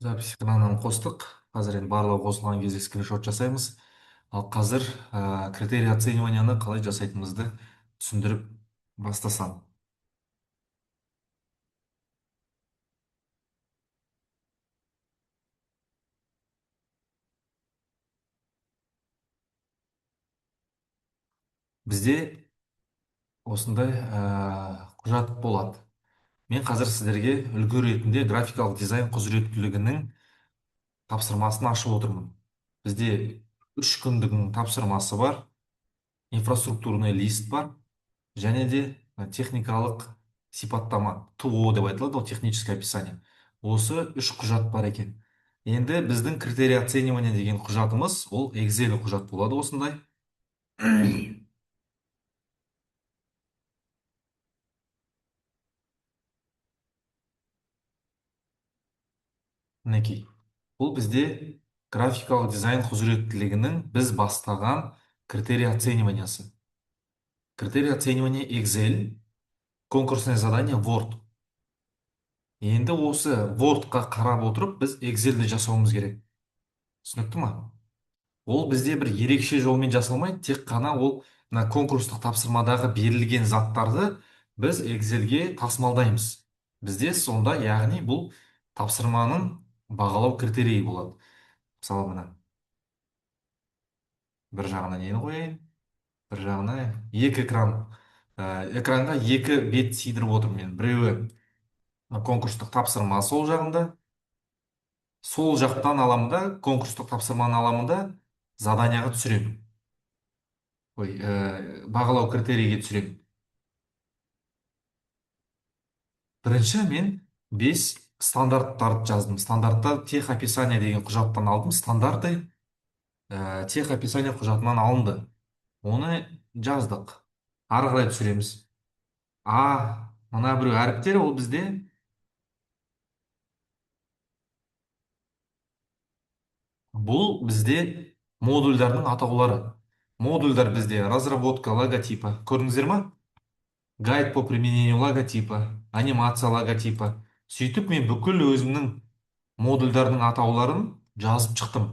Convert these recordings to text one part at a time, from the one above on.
Запись экранын қостық. Қазір енді барлығы қосылған кезде скриншот жасаймыз. Ал қазір критерий оцениванияны қалай жасайтынымызды түсіндіріп бастасам. Бізде осындай құжат болады. Мен қазір сіздерге үлгі ретінде графикалық дизайн құзыреттілігінің тапсырмасын ашып отырмын. Бізде 3 күндігінің тапсырмасы бар, инфраструктурный лист бар, және де техникалық сипаттама ТО деп айтылады, ол техническое описание. Осы 3 құжат бар екен. Енді біздің критерий оценивания деген құжатымыз ол Excel құжат болады осындай. Мінекей, бұл бізде графикалық дизайн құзыреттілігінің біз бастаған критерий оцениваниясы. Критерий оценивания Excel, конкурсное задание Word. Енді осы Wordқа қарап отырып біз Excelді жасауымыз керек. Түсінікті ма? Ол бізде бір ерекше жолмен жасалмайды, тек қана ол мына конкурстық тапсырмадағы берілген заттарды біз Excelге тасымалдаймыз. Бізде сонда, яғни бұл тапсырманың бағалау критерийі болады. Мысалы мына бір жағына нені қояйын, бір жағына екі экран. Экранға екі бет сыйдырып отырмын мен. Біреуі конкурстық тапсырма сол жағында, сол жақтан аламын да, конкурстық тапсырманы аламын да, заданияға түсіремін. Бағалау критерийге түсіремін. Бірінші мен 5 стандарттарды жаздым. Стандарттар тех описание деген құжаттан алдым. Стандарты тех описание құжатынан алынды. Оны жаздық. Ары қарай түсіреміз. Мына біреу әріптер, ол бізде бұл бізде модульдардың атаулары. Модульдар бізде разработка логотипа. Көрдіңіздер ма? Гайд по применению логотипа, анимация логотипа. Сөйтіп мен бүкіл өзімнің модульдардың атауларын жазып шықтым.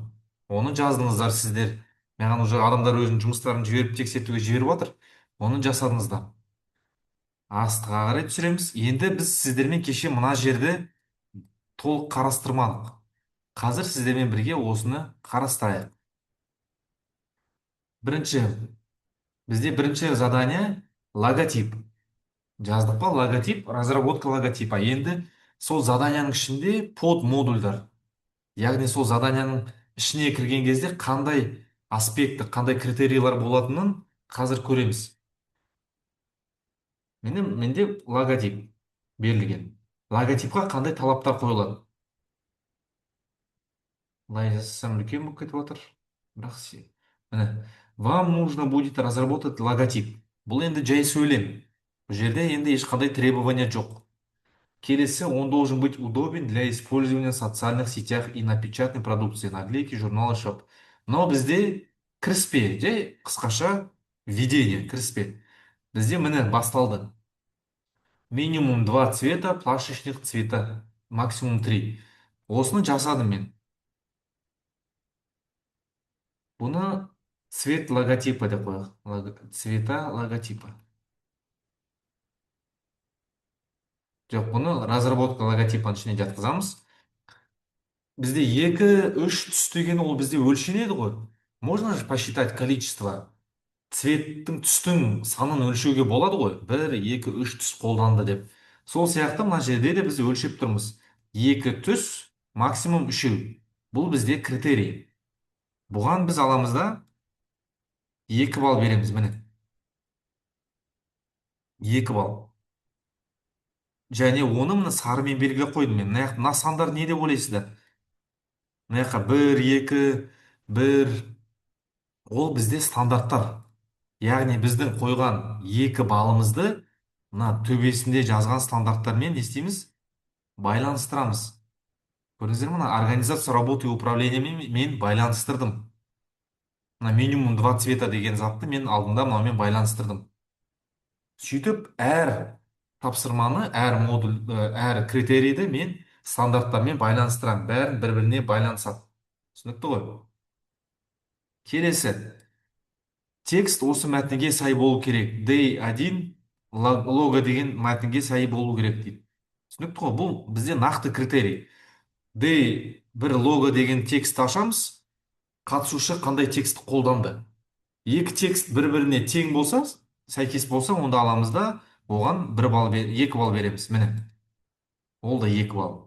Оны жаздыңыздар сіздер. Маған уже адамдар өзінің жұмыстарын жіберіп тексертуге жіберіп жатыр. Оны жасадыңыздар. Астыға қарай түсіреміз. Енді біз сіздермен кеше мына жерді толық қарастырмадық. Қазір сіздермен бірге осыны қарастырайық. Бізде бірінші задание логотип. Жаздық па? Логотип, разработка логотипа. Енді сол заданияның ішінде под модульдар. Яғни сол заданияның ішіне кірген кезде қандай аспекті, қандай критерийлар болатынын қазір көреміз. Менде логотип берілген. Логотипқа қандай талаптар қойылады? Былай жасасам үлкен болып кетіп отыр. Міне, вам нужно будет разработать логотип. Бұл енді жай сөйлем. Бұл жерде енді ешқандай требования жоқ. Келесі, он должен быть удобен для использования в социальных сетях и на печатной продукции, наклейки, журналы, шоп. Но бізде кіріспе, жай қысқаша введение, кіріспе. Бізде міне басталды. Минимум 2 цвета, плашечных цвета, максимум 3. Осыны жасадым мен. Бұны цвет логотипа деп қояйық. Цвета логотипа. Жоқ, бұны разработка логотипаның ішіне жатқызамыз. Бізде 2-3 түс деген ол бізде өлшенеді ғой. Можно же посчитать количество. Түстің санын өлшеуге болады ғой. 1, 2, 3 түс қолданды деп. Сол сияқты мына жерде де біз өлшеп тұрмыз. 2 түс, максимум 3. Бұл бізде критерий. Бұған біз аламыз да 2 балл береміз, міне. 2 балл. Және оны мына сарымен белгілеп қойдым мен. Мына сандар не деп ойлайсыздар? Мына жаққа 1, 2, 1. Ол бізде стандарттар. Яғни біздің қойған 2 балымызды мына төбесінде жазған стандарттармен не істейміз? Байланыстырамыз. Көрдіңіздер ме? Мына организация работы и управлениемен мен байланыстырдым. Мына минимум 2 цвета деген затты мен алдында мынаумен байланыстырдым. Сөйтіп әр тапсырманы, әр модуль, әр критерийді мен стандарттармен байланыстырамын, бәрін бір біріне байланысады. Түсінікті ғой? Келесі, текст осы мәтінге сай болу керек. D1 лого деген мәтінге сай болу керек дейді. Түсінікті ғой? Бұл бізде нақты критерий. D1 лого деген текстті ашамыз, қатысушы қандай текстті қолданды. Екі текст бір-біріне тең болса, сәйкес болса, онда аламыз да оған 2 балл береміз. Міне, ол да 2 балл.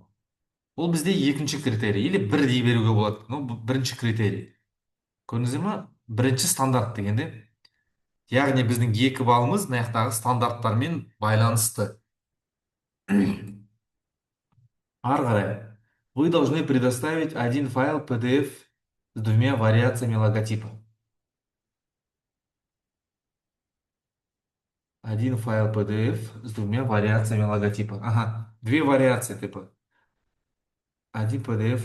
Ол бізде екінші критерий, или бір дей беруге болады. Бұл бірінші критерий. Көрдіңіздер ма? Бірінші стандарт дегенде. Яғни біздің 2 балымыз мына жақтағы стандарттармен байланысты. Ары қарай. Вы должны предоставить один файл PDF с двумя вариациями логотипа. Один файл PDF с двумя вариациями логотипа. Ага, две вариации типа. Один PDF.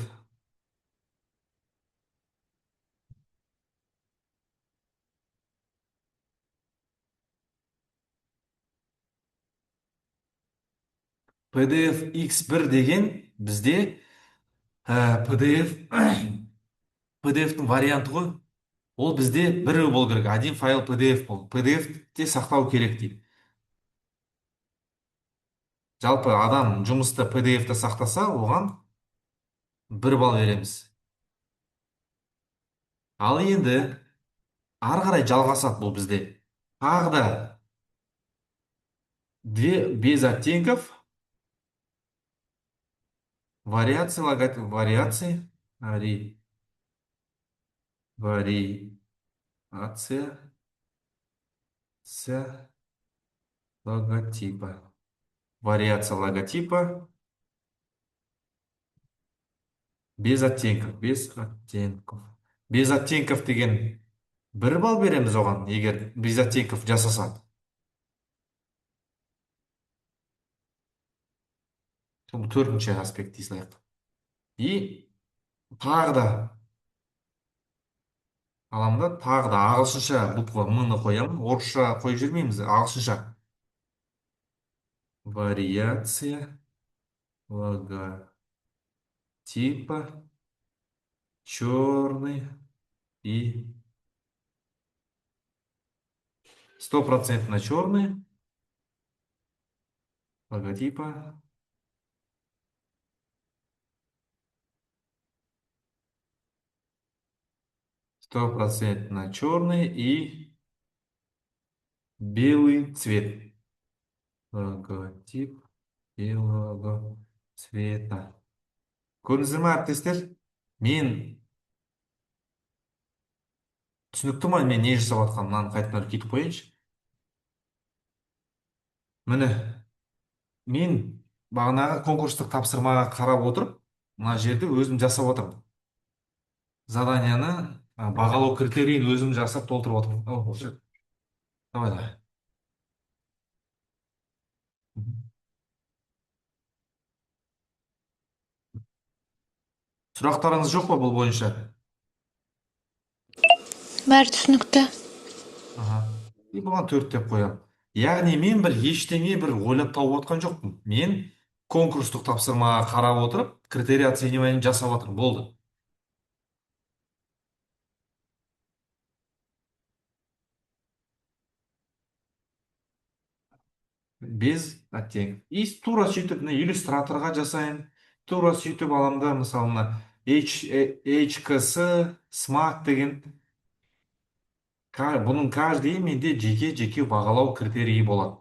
PDF X1 деген бізде PDF PDF-тің варианты ғой. Ол бізде бірі болу керек. Один файл PDF бол. PDF-те сақтау керек дейді. Жалпы адам жұмысты PDF-те сақтаса, оған 1 балл береміз. Ал енді ары қарай жалғасады бұл бізде. Тағы да без оттенков, вариации логотип, вариация логотипа. Вариация логотипа без оттенков, без оттенков. Без оттенков деген 1 балл береміз оған, егер без оттенков жасаса. Бұл төртінші аспект дей салайық. И тағы да аламын да, тағы да ағылшынша буква М-ны қоямын. Орысша қойып жүрмейміз, ағылшынша. Вариация логотипа черный и 100% черный логотипа 100% черный и белый цвет. Логотип белого цвета. Көрдіңіздер ме, әріптестер? Мен түсінікті ма, мен не жасап жатқанымды? Мынаны қайтадан кетіп қояйыншы. Міне, мен бағанағы конкурстық тапсырмаға қарап отырып, мына жерде өзім жасап отырмын. Заданияны, бағалау критерийін өзім жасап толтырып отырмын. Давай, давай. Сұрақтарыңыз жоқ па бұл бойынша? Бәрі түсінікті. Ага. И бұған 4 деп қоямын. Яғни мен ештеңе ойлап тауып отқан жоқпын. Мен конкурстық тапсырмаға қарап отырып, критерий оцениваниені жасап отырмын. Болды. Без оттенков. И тура сөйтіп, иллюстраторға жасайын. Тура сөйтіп аламда, мысалы мына HKS, SMART деген. Бұның каждый менде жеке бағалау критерийі болады.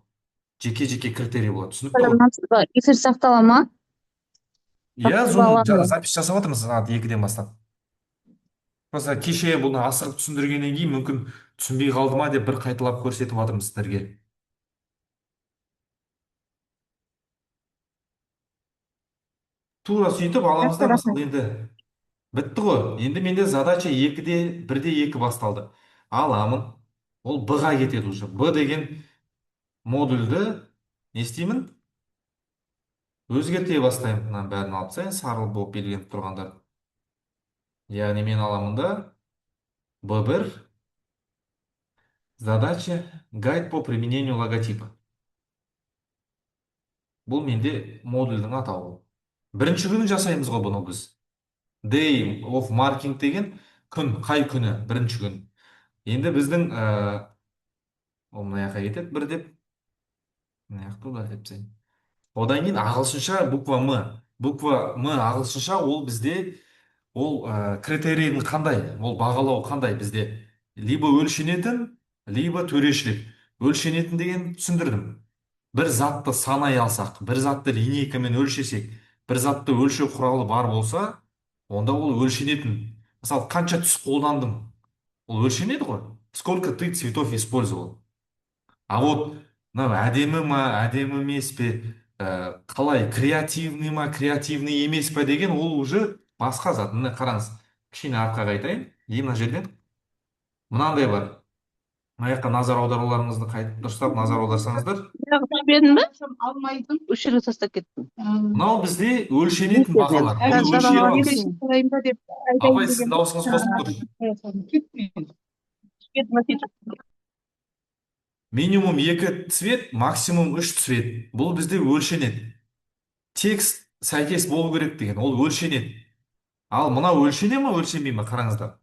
Жеке критерий болады. Түсінікті ғой? Эфир сақтала ма? Иә, запись жасап отырмыз сағат 2-ден бастап. Просто кеше бұны асығып түсіндіргеннен кейін мүмкін түсінбей қалды ма деп бір қайталап көрсетіп жатырмыз сіздерге. Тура сөйтіп аламыз да, мысалы енді бітті ғой. Енді менде задача 1-де 2 басталды. Аламын. Ол Б-ға кетеді уже. Б деген модульді не істеймін? Өзгерте бастаймын. Мынаның бәрін алып тастайын, сары болып белгіленіп тұрғандар. Яғни мен аламын да Б1 задача гайд по применению логотипа. Бұл менде модульдің атауы. Бірінші күні жасаймыз ғой бұны біз. Day of marking деген күн, қай күні? Бірінші күн. Енді біздің ол мына жаққа кетеді бір деп, мына жақта да деп тастайын. Одан кейін ағылшынша буква М. Буква М ағылшынша ол бізде, ол критерийдің қандай? Ол бағалау қандай бізде? Либо өлшенетін, либо төрешілік. Өлшенетін деген түсіндірдім. Бір затты санай алсақ, бір затты линейкамен өлшесек, бір затты өлшеу құралы бар болса, онда ол өлшенетін. Мысалы, қанша түс қолдандың? Ол өлшенеді ғой. Сколько ты цветов использовал? А вот мынау әдемі ма, әдемі емес пе, қалай, креативный ма, креативный емес пе деген, ол уже басқа зат. Міне қараңыз, кішкене артқа қайтайын. И мына жерден мынандай бар. Мына жаққа назар аударуларыңызды қайтып дұрыстап назар аударсаңыздар, Бердің бе? Алмайдым. Үш жерге тастап кеттім. мынау бізде өлшенетін бағалар. Бұны өлшей аламыз. Абай, сіздің дауысыңыз қосып тұр. Минимум 2 цвет, максимум 3 цвет. Бұл бізде өлшенеді. Текст сәйкес болу керек деген, ол өлшенеді. Ал мынау өлшене ме, өлшенбей ме? Қараңыздар.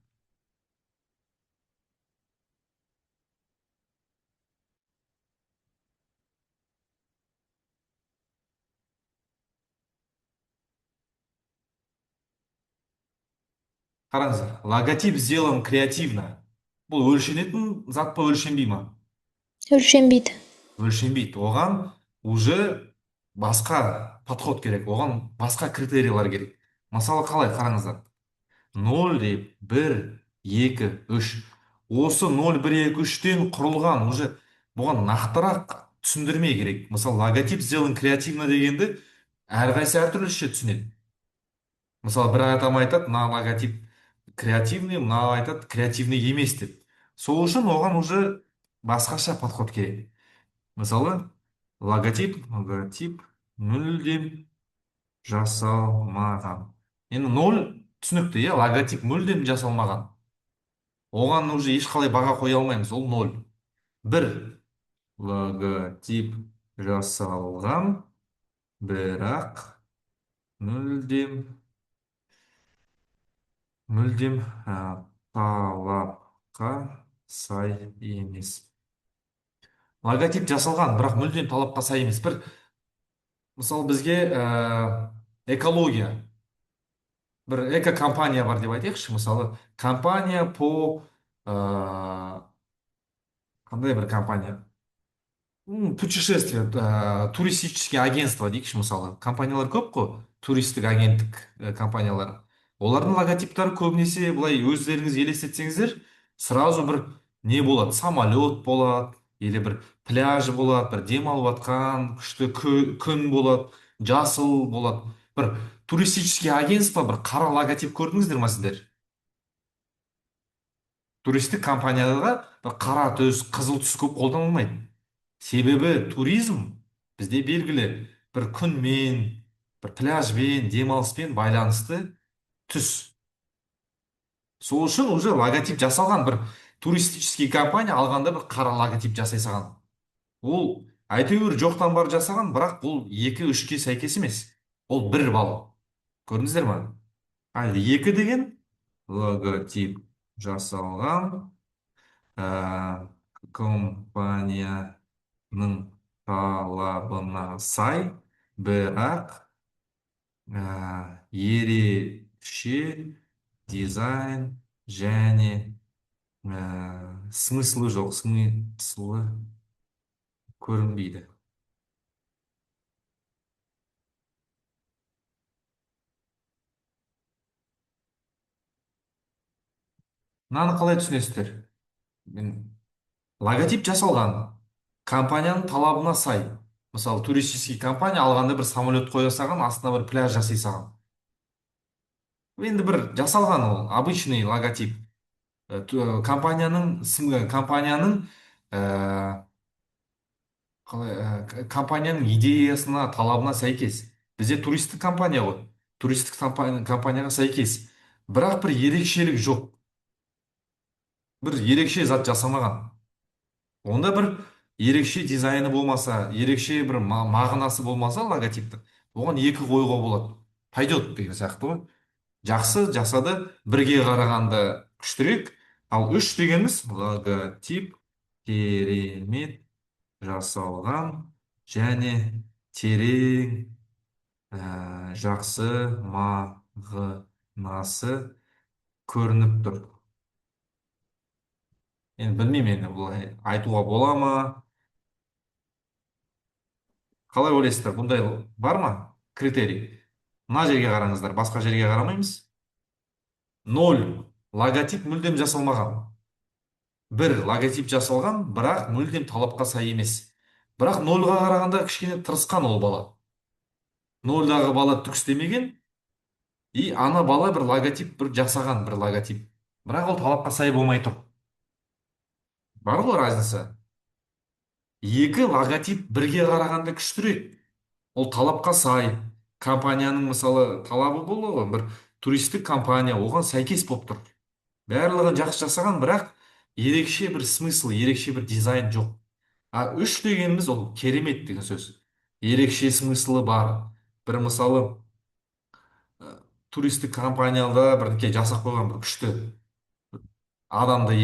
Қараңыздар. Логотип сделан креативно. Бұл өлшенетін зат па, өлшенбей ма? Өлшенбейді. Өлшенбейді. Оған уже басқа подход керек. Оған басқа критериялар керек. Мысалы, қалай? Қараңыздар. 0 деп, 1, 2, 3. Осы 0, 1, 2, 3-тен құрылған уже бұған нақтырақ түсіндірме керек. Мысалы, логотип сделан креативно дегенді әрқайсы әртүрліше түсінеді. Мысалы, бір адам айтады, мына логотип креативный, мына айтады креативный емес деп. Сол үшін оған уже басқаша подход керек. Мысалы, логотип мүлдем жасалмаған. Енді 0 түсінікті, иә, логотип мүлдем жасалмаған. Оған уже ешқалай баға қоя алмаймыз, ол 0. 1 логотип жасалған, бірақ мүлдем талапқа сай емес. Логотип жасалған, бірақ мүлдем талапқа сай емес. Бір, мысалы, бізге экология, бір эко-компания бар деп айтайықшы. Мысалы, компания по қандай бір компания? Путешествие, туристические агентство дейікші. Мысалы, компаниялар көп қой, туристік агенттік компаниялар. Олардың логотиптары көбінесе былай өздеріңіз елестетсеңіздер, сразу бір не болады? Самолет болады, или бір пляж болады, бір демалып жатқан күшті күн болады, жасыл болады. Бір туристический агентство, бір қара логотип көрдіңіздер ма сіздер? Туристік компанияға бір қара түс, қызыл түс көп қолданылмайды. Себебі туризм бізде белгілі бір күнмен, бір пляжбен, демалыспен байланысты түс. Сол үшін уже логотип жасалған, бір туристический компания алғанда бір қара логотип жасай салған. Ол әйтеуір жоқтан бар жасаған, бірақ бұл 2-3-ке сәйкес емес. Ол 1 балл. Көрдіңіздер ме? Ал 2 деген логотип жасалған компания талабына сай, бірақ ерекше дизайн және смыслы жоқ, смыслы көрінбейді. Мынаны қалай түсінесіздер? Логотип жасалған, компанияның талабына сай. Мысалы, туристический компания алғанда бір самолет қоя салған, астына бір пляж жасай салған. Енді бір жасалған ол, обычный логотип. Компанияның компанияның идеясына, талабына сәйкес. Бізде туристік компания ғой. Туристік компанияға сәйкес. Бірақ бір ерекшелік жоқ. Бір ерекше зат жасамаған. Онда бір ерекше дизайны болмаса, ерекше бір мағынасы болмаса логотиптің, оған 2 қоюға болады. пойдет деген сияқты ғой. Жақсы жасады, бірге қарағанда күштірек. Ал үш дегеніміз логотип керемет жасалған және терең жақсы мағынасы көрініп тұр. Енді білмеймін, енді бұлай айтуға бола ма? Қалай ойлайсыздар, бұндай бар ма критерий? Мына жерге қараңыздар, басқа жерге қарамаймыз. 0 логотип мүлдем жасалмаған. 1 логотип жасалған, бірақ мүлдем талапқа сай емес. Бірақ 0-ға қарағанда кішкене тырысқан ол бала. 0-дағы бала түк істемеген, и ана бала бір логотип бір жасаған, бір логотип. Бірақ ол талапқа сай болмай тұр. Бар ғой разница. 2 логотип бірге қарағанда күштірек. Ол талапқа сай. Компанияның мысалы талабы болды ғой, бір туристік компания, оған сәйкес болып тұр. Барлығын жақсы жасаған, бірақ ерекше бір смысл, ерекше бір дизайн жоқ. А 3 дегеніміз ол керемет деген сөз. Ерекше смыслы бар. Бір мысалы туристік компанияда бірдеңке жасап қойған, бір күшті адамды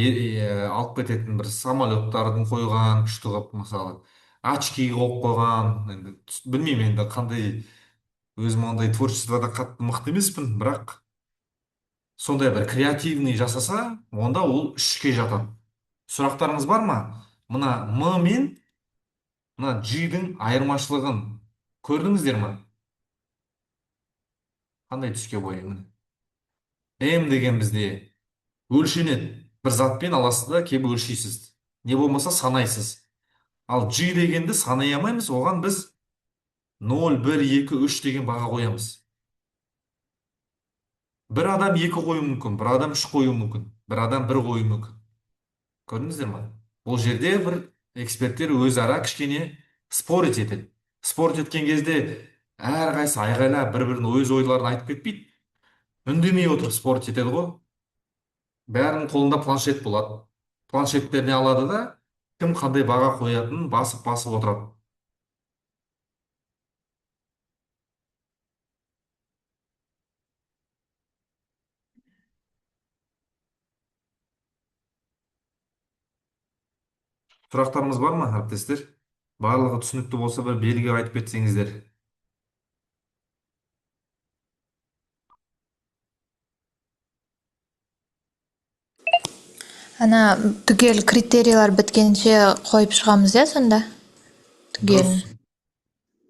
алып кететін бір самолеттардың қойған, күшті қылып мысалы очки қойып қойған. Енді білмеймін енді қандай, өзім ондай творчествода қатты мықты емеспін, бірақ сондай бір креативный жасаса, онда ол үшке жатады. Сұрақтарыңыз бар ма? Мына м мен мына G-дің айырмашылығын көрдіңіздер ме? Қандай түске бояймын? М деген бізде өлшенеді. Бір затпен аласыз да келіп өлшейсіз. Не болмаса санайсыз. Ал G дегенді санай алмаймыз, оған біз 0, 1, 2, 3 деген баға қоямыз. Бір адам 2 қою мүмкін, бір адам 3 қою мүмкін, бір адам 1 қою мүмкін. Көрдіңіздер ме? Бұл жерде бір эксперттер өзара кішкене спорить етеді. Спорт еткен кезде әрқайсысы айғайлап бір-бірінің өз ойларын айтып кетпейді. Үндемей отырып спорт етеді ғой. Бәрінің қолында планшет болады. Планшеттеріне алады да, кім қандай баға қоятынын басып отырады. Сұрақтарыңыз бар ма, әріптестер? Барлығы түсінікті болса, бір белгі айтып кетсеңіздер. Ана түгел критерийлар біткенше қойып шығамыз иә сонда? Түгел. Дұрыс.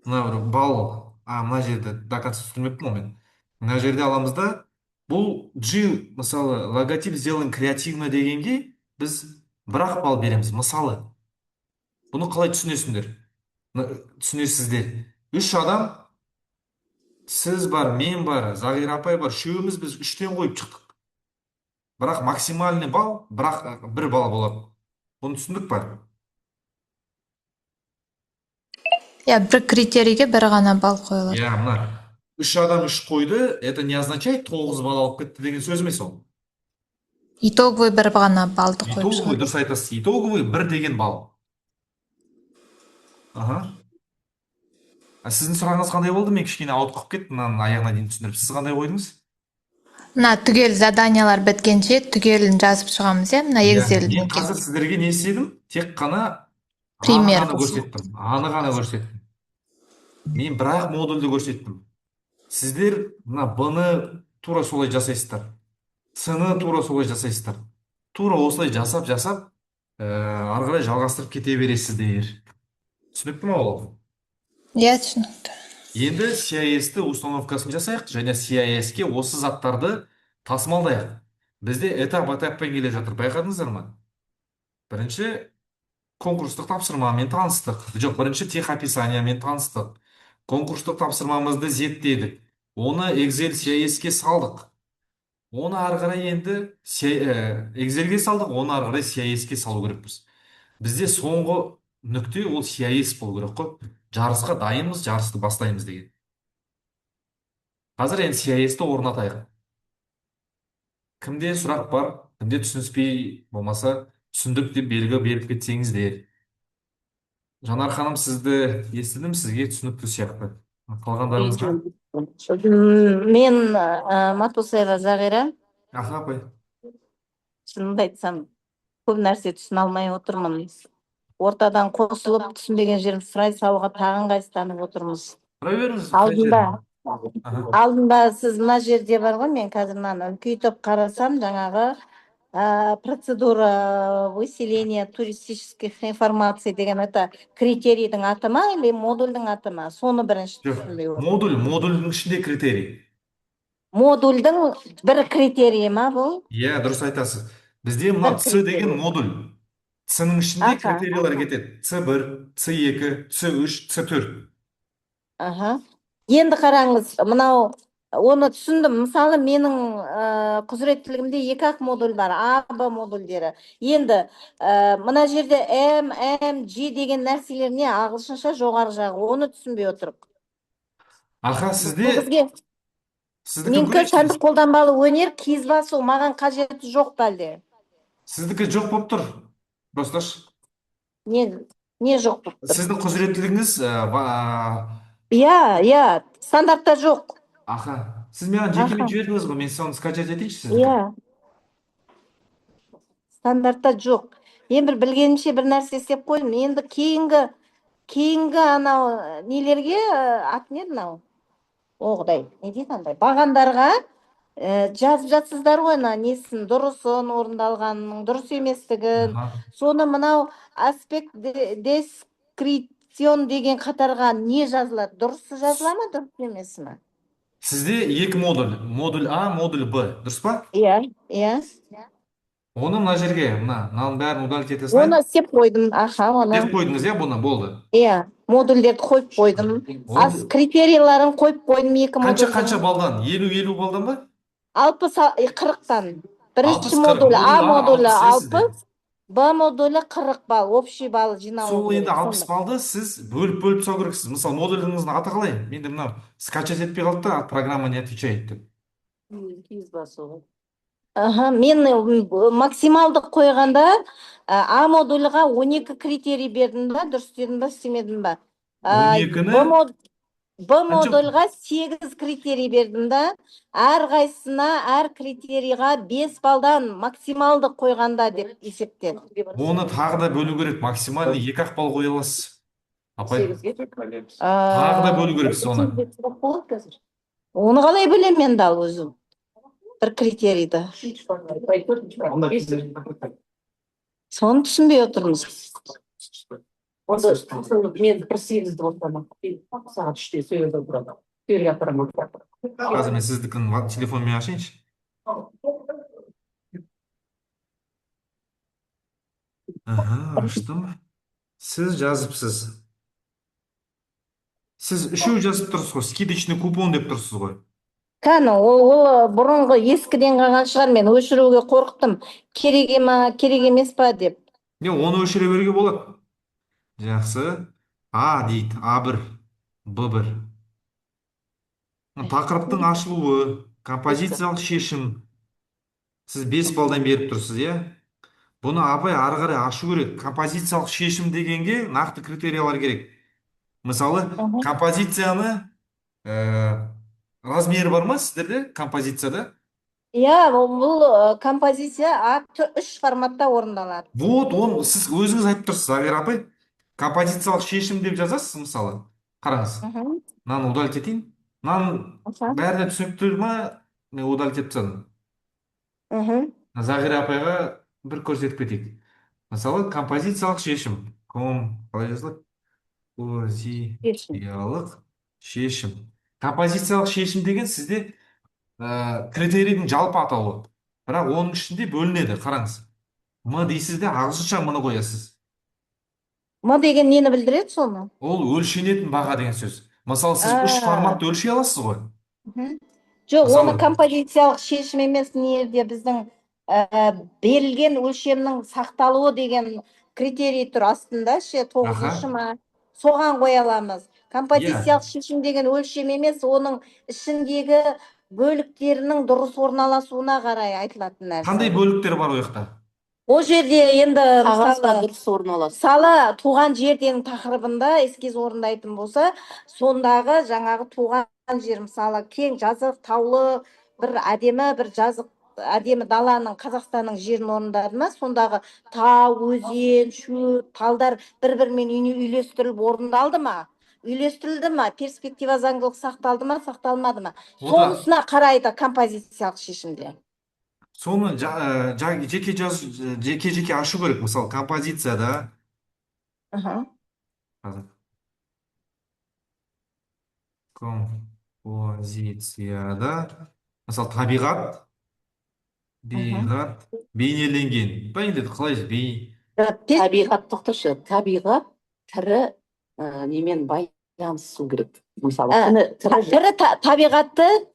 Мына бір бал, мына жерде до конца түсірмеппін ғой мен. Мына жерде аламыз да, бұл G, мысалы, логотип сделан креативно дегенге біз бір-ақ балл береміз. Мысалы, бұны қалай түсінесіңдер? Түсінесіздер. 3 адам, сіз бар, мен бар, Зағира апай бар, үшеуміз біз 3-тен қойып шықтық. Бірақ максимальный балл, бірақ 1 балл болады. Бұны түсіндік па? Бір критерийге бір ғана балл қойылады. Мына 3 адам 3 қойды, это не означает 9 балл алып кетті деген сөз емес ол. Итоговый бір ғана баллды қойып Итоговый, шығады. дұрыс айтасыз. Итоговый 1 деген балл. Сіздің сұрағыңыз қандай болды? Мен кішкене ауытқып кеттім, мынаның аяғына дейін түсіндіріп. Сіз қандай қойдыңыз? Мына түгел заданиялар біткенше түгелін жазып шығамыз иә, мына Мен Excel'ден. қазір сіздерге не істедім? Тек қана Пример аны көрсеттім. Аны ғана көрсеттім. Мен бірақ модульді көрсеттім. Сіздер мына Б-ны тура солай жасайсыздар. С-ны тура солай жасайсыздар. Тура осылай жасап, ары қарай жалғастырып кете бересіздер. Түсінікті ме ол? Иә, түсінікті. Енді CIS-ті установкасын жасайық, және CIS-ке осы заттарды тасымалдайық. Бізде этап-этаппен келе жатыр, байқадыңыздар ма? Бірінші конкурстық тапсырмамен таныстық. Жоқ, бірінші техописаниямен таныстық. Конкурстық тапсырмамызды зерттедік. Оны Excel CIS-ке салдық. Оны ары қарай енді Excel-ге салдық, оны ары қарай CIS-ке салу керекпіз. Бізде соңғы нүкте ол CIS болу керек қой. Жарысқа дайынбыз, жарысты бастаймыз деген. Қазір енді CIS-ті орнатайық. Кімде сұрақ бар, кімде түсініспей болмаса, түсіндік деп белгі беріп кетсеңіздер. Жанар ханым, сізді естідім, сізге түсінікті сияқты. Қалғандарыңызға? Мен Матусаева Зағира. Аха, апай. Шынымды айтсам, көп нәрсе түсіне алмай отырмын. Ортадан қосылып түсінбеген жерін сұрай салуға тағын қайыстанып отырмыз. Сұрай беріңіз, қай Алдында, жерін? Аха. алдында сіз мына жерде бар ғой, мен қазір мынаны үлкейтіп қарасам, жаңағы процедура выселения туристических информаций деген это критерийдің аты ма или модульдің аты ма? Соны бірінші Жоқ, түсінбей отырмын. модульдің ішінде критерий. Модульдің бір критерийі ма бұл? Иә, дұрыс айтасыз. Бізде мына Бір С деген модуль. С-ның ішінде Аха. критериялар кетеді. С1, С2, С3, С4. Аха. Енді қараңыз, мынау оны түсіндім. Мысалы, менің құзыреттілігімде екі-ақ модуль бар, А, Б модульдері. Енді мына жерде М, М, G деген нәрселер не? Ағылшынша жоғары жағы. Оны түсінбей отырып. Аха, сіздікі Менікі көрейікші. сәндік қолданбалы өнер, киіз басу маған қажеті жоқ бәлде. Сіздікі жоқ болып тұр. Досташ. Не жоқ болып тұр? Сіздің құзыреттілігіңіз Иә, стандартта жоқ. аха. Сіз маған жекемен жібердіңіз ғой, мен соны скачать етейінші сіздікі. Иә. Стандартта жоқ. Мен бір білгенімше бір нәрсе істеп қойдым. Енді кейінгі анау нелерге аты не мынау? О Құдай, не дейді андай? Бағандарға жазып жатсыздар ғой, несін дұрысын, орындалғанның дұрыс еместігін. Соны мынау аспект дескриптион деген қатарға не жазылады? Дұрысы жазыла ма, дұрыс емес ма? Сізде екі модуль. Модуль А, модуль Б. Дұрыс па? Иә. Оны мына жерге, мынаның бәрін удалить ете Оны салайын. істеп қойдым. Аха, оны. Істеп қойдыңыз, иә, бұны болды. Иә, модульдерді қойып қойдым. Критерийларын қойып қойдым екі модульді. Қанша балдан? 50 балдан ба? 40-тан. Бірінші модуль А модулі 60, Б модулі 40 балл, общий балл жинау. Сол енді 60 балды сіз бөліп салу керексіз. Мысалы, модуліңіздің аты қалай? Менде мынау скачать етпей қалды да, программа не отвечает деп. Киіз басу. Мен максималды қойғанда А модуліға 12 критерий бердім ба, дұрыс дедім ба, істемедім ба? 12-ні? Б модульға 8 критерий бердім да, әр қайсына, әр критерийға 5 балдан максималды қойғанда деп есептен. Оны тағы да бөлу керек, максимальный 2-ақ балл қоя аласыз. Апай, тағы да бөлу керексіз оны. Оны қалай білем мен дал өзім? Бір критерийді. Соны түсінбей отырмыз. Мен бір 8-ді ортамақ. Сағат 3-те сөйледі бұрады. Қазір мен сіздікін телефонмен ашайыншы. Аштым. Сіз жазыпсыз. Сіз үшеу жазып тұрсыз ғой, скидочный купон деп тұрсыз ғой. Кәні, ол бұрынғы ескіден қалған шығар, мен өшіруге қорқыттым. Керек емес па деп. Оны өшіре беруге болады. Жақсы. А дейді, А1, Б1. Тақырыптың ашылуы, композициялық шешім. Сіз 5 балдан беріп тұрсыз, иә? Бұны апай ары қарай ашу керек. Композициялық шешім дегенге нақты критериялар керек. Мысалы, композицияны размері бар ма сіздерде композицияда? Иә, бұл композиция А3 форматта орындалады. Вот, оны сіз өзіңіз айтып тұрсыз, Зағира апай. Композициялық шешім деп жазасыз, мысалы. Қараңыз. Мынаны удалить етейін. Мынаның бәріне түсінікті ма? Мен удалить етіп тастадым. Зағира апайға бір көрсетіп кетейік. Мысалы, композициялық шешім. Қалай жазылады? Композициялық шешім. Композициялық шешім деген сізде критерийдің жалпы атауы. Бірақ оның ішінде бөлінеді, қараңыз. М дейсіз де ағылшынша мұны қоясыз. М деген нені білдіреді соны? Ол өлшенетін баға деген сөз. Мысалы, сіз 3 форматты өлшей аласыз ғой. Жоқ, оны композициялық шешім емес, неде біздің берілген өлшемнің сақталуы деген критерий тұр астында, 9-шы ма? Соған қоя аламыз. Композициялық шешім деген өлшем емес, оның ішіндегі бөліктерінің дұрыс орналасуына қарай айтылатын нәрсе. Қандай бөліктер бар ол жақта? Ол жерде енді мысалы туған жерден тақырыбында эскиз орындайтын болса, сондағы жаңағы туған жер мысалы кең жазық таулы бір әдемі бір жазық әдемі даланың Қазақстанның жерін орындады ма, сондағы тау, өзен, шөп, талдар бір-бірімен үйлестіріліп орындалды ма? Үйлестірілді ма? Перспектива заңдылық сақталды ма, сақталмады ма? Ода Сонысына қарайды композициялық шешімде. соны жеке ашу керек. Мысалы, композицияда Аха. қазір композицияда мысалы табиғат бейнеленген. Енді қалай Табиғат, тоқташы, табиғат тірі немен байланысу керек. Мысалы, тірі табиғатты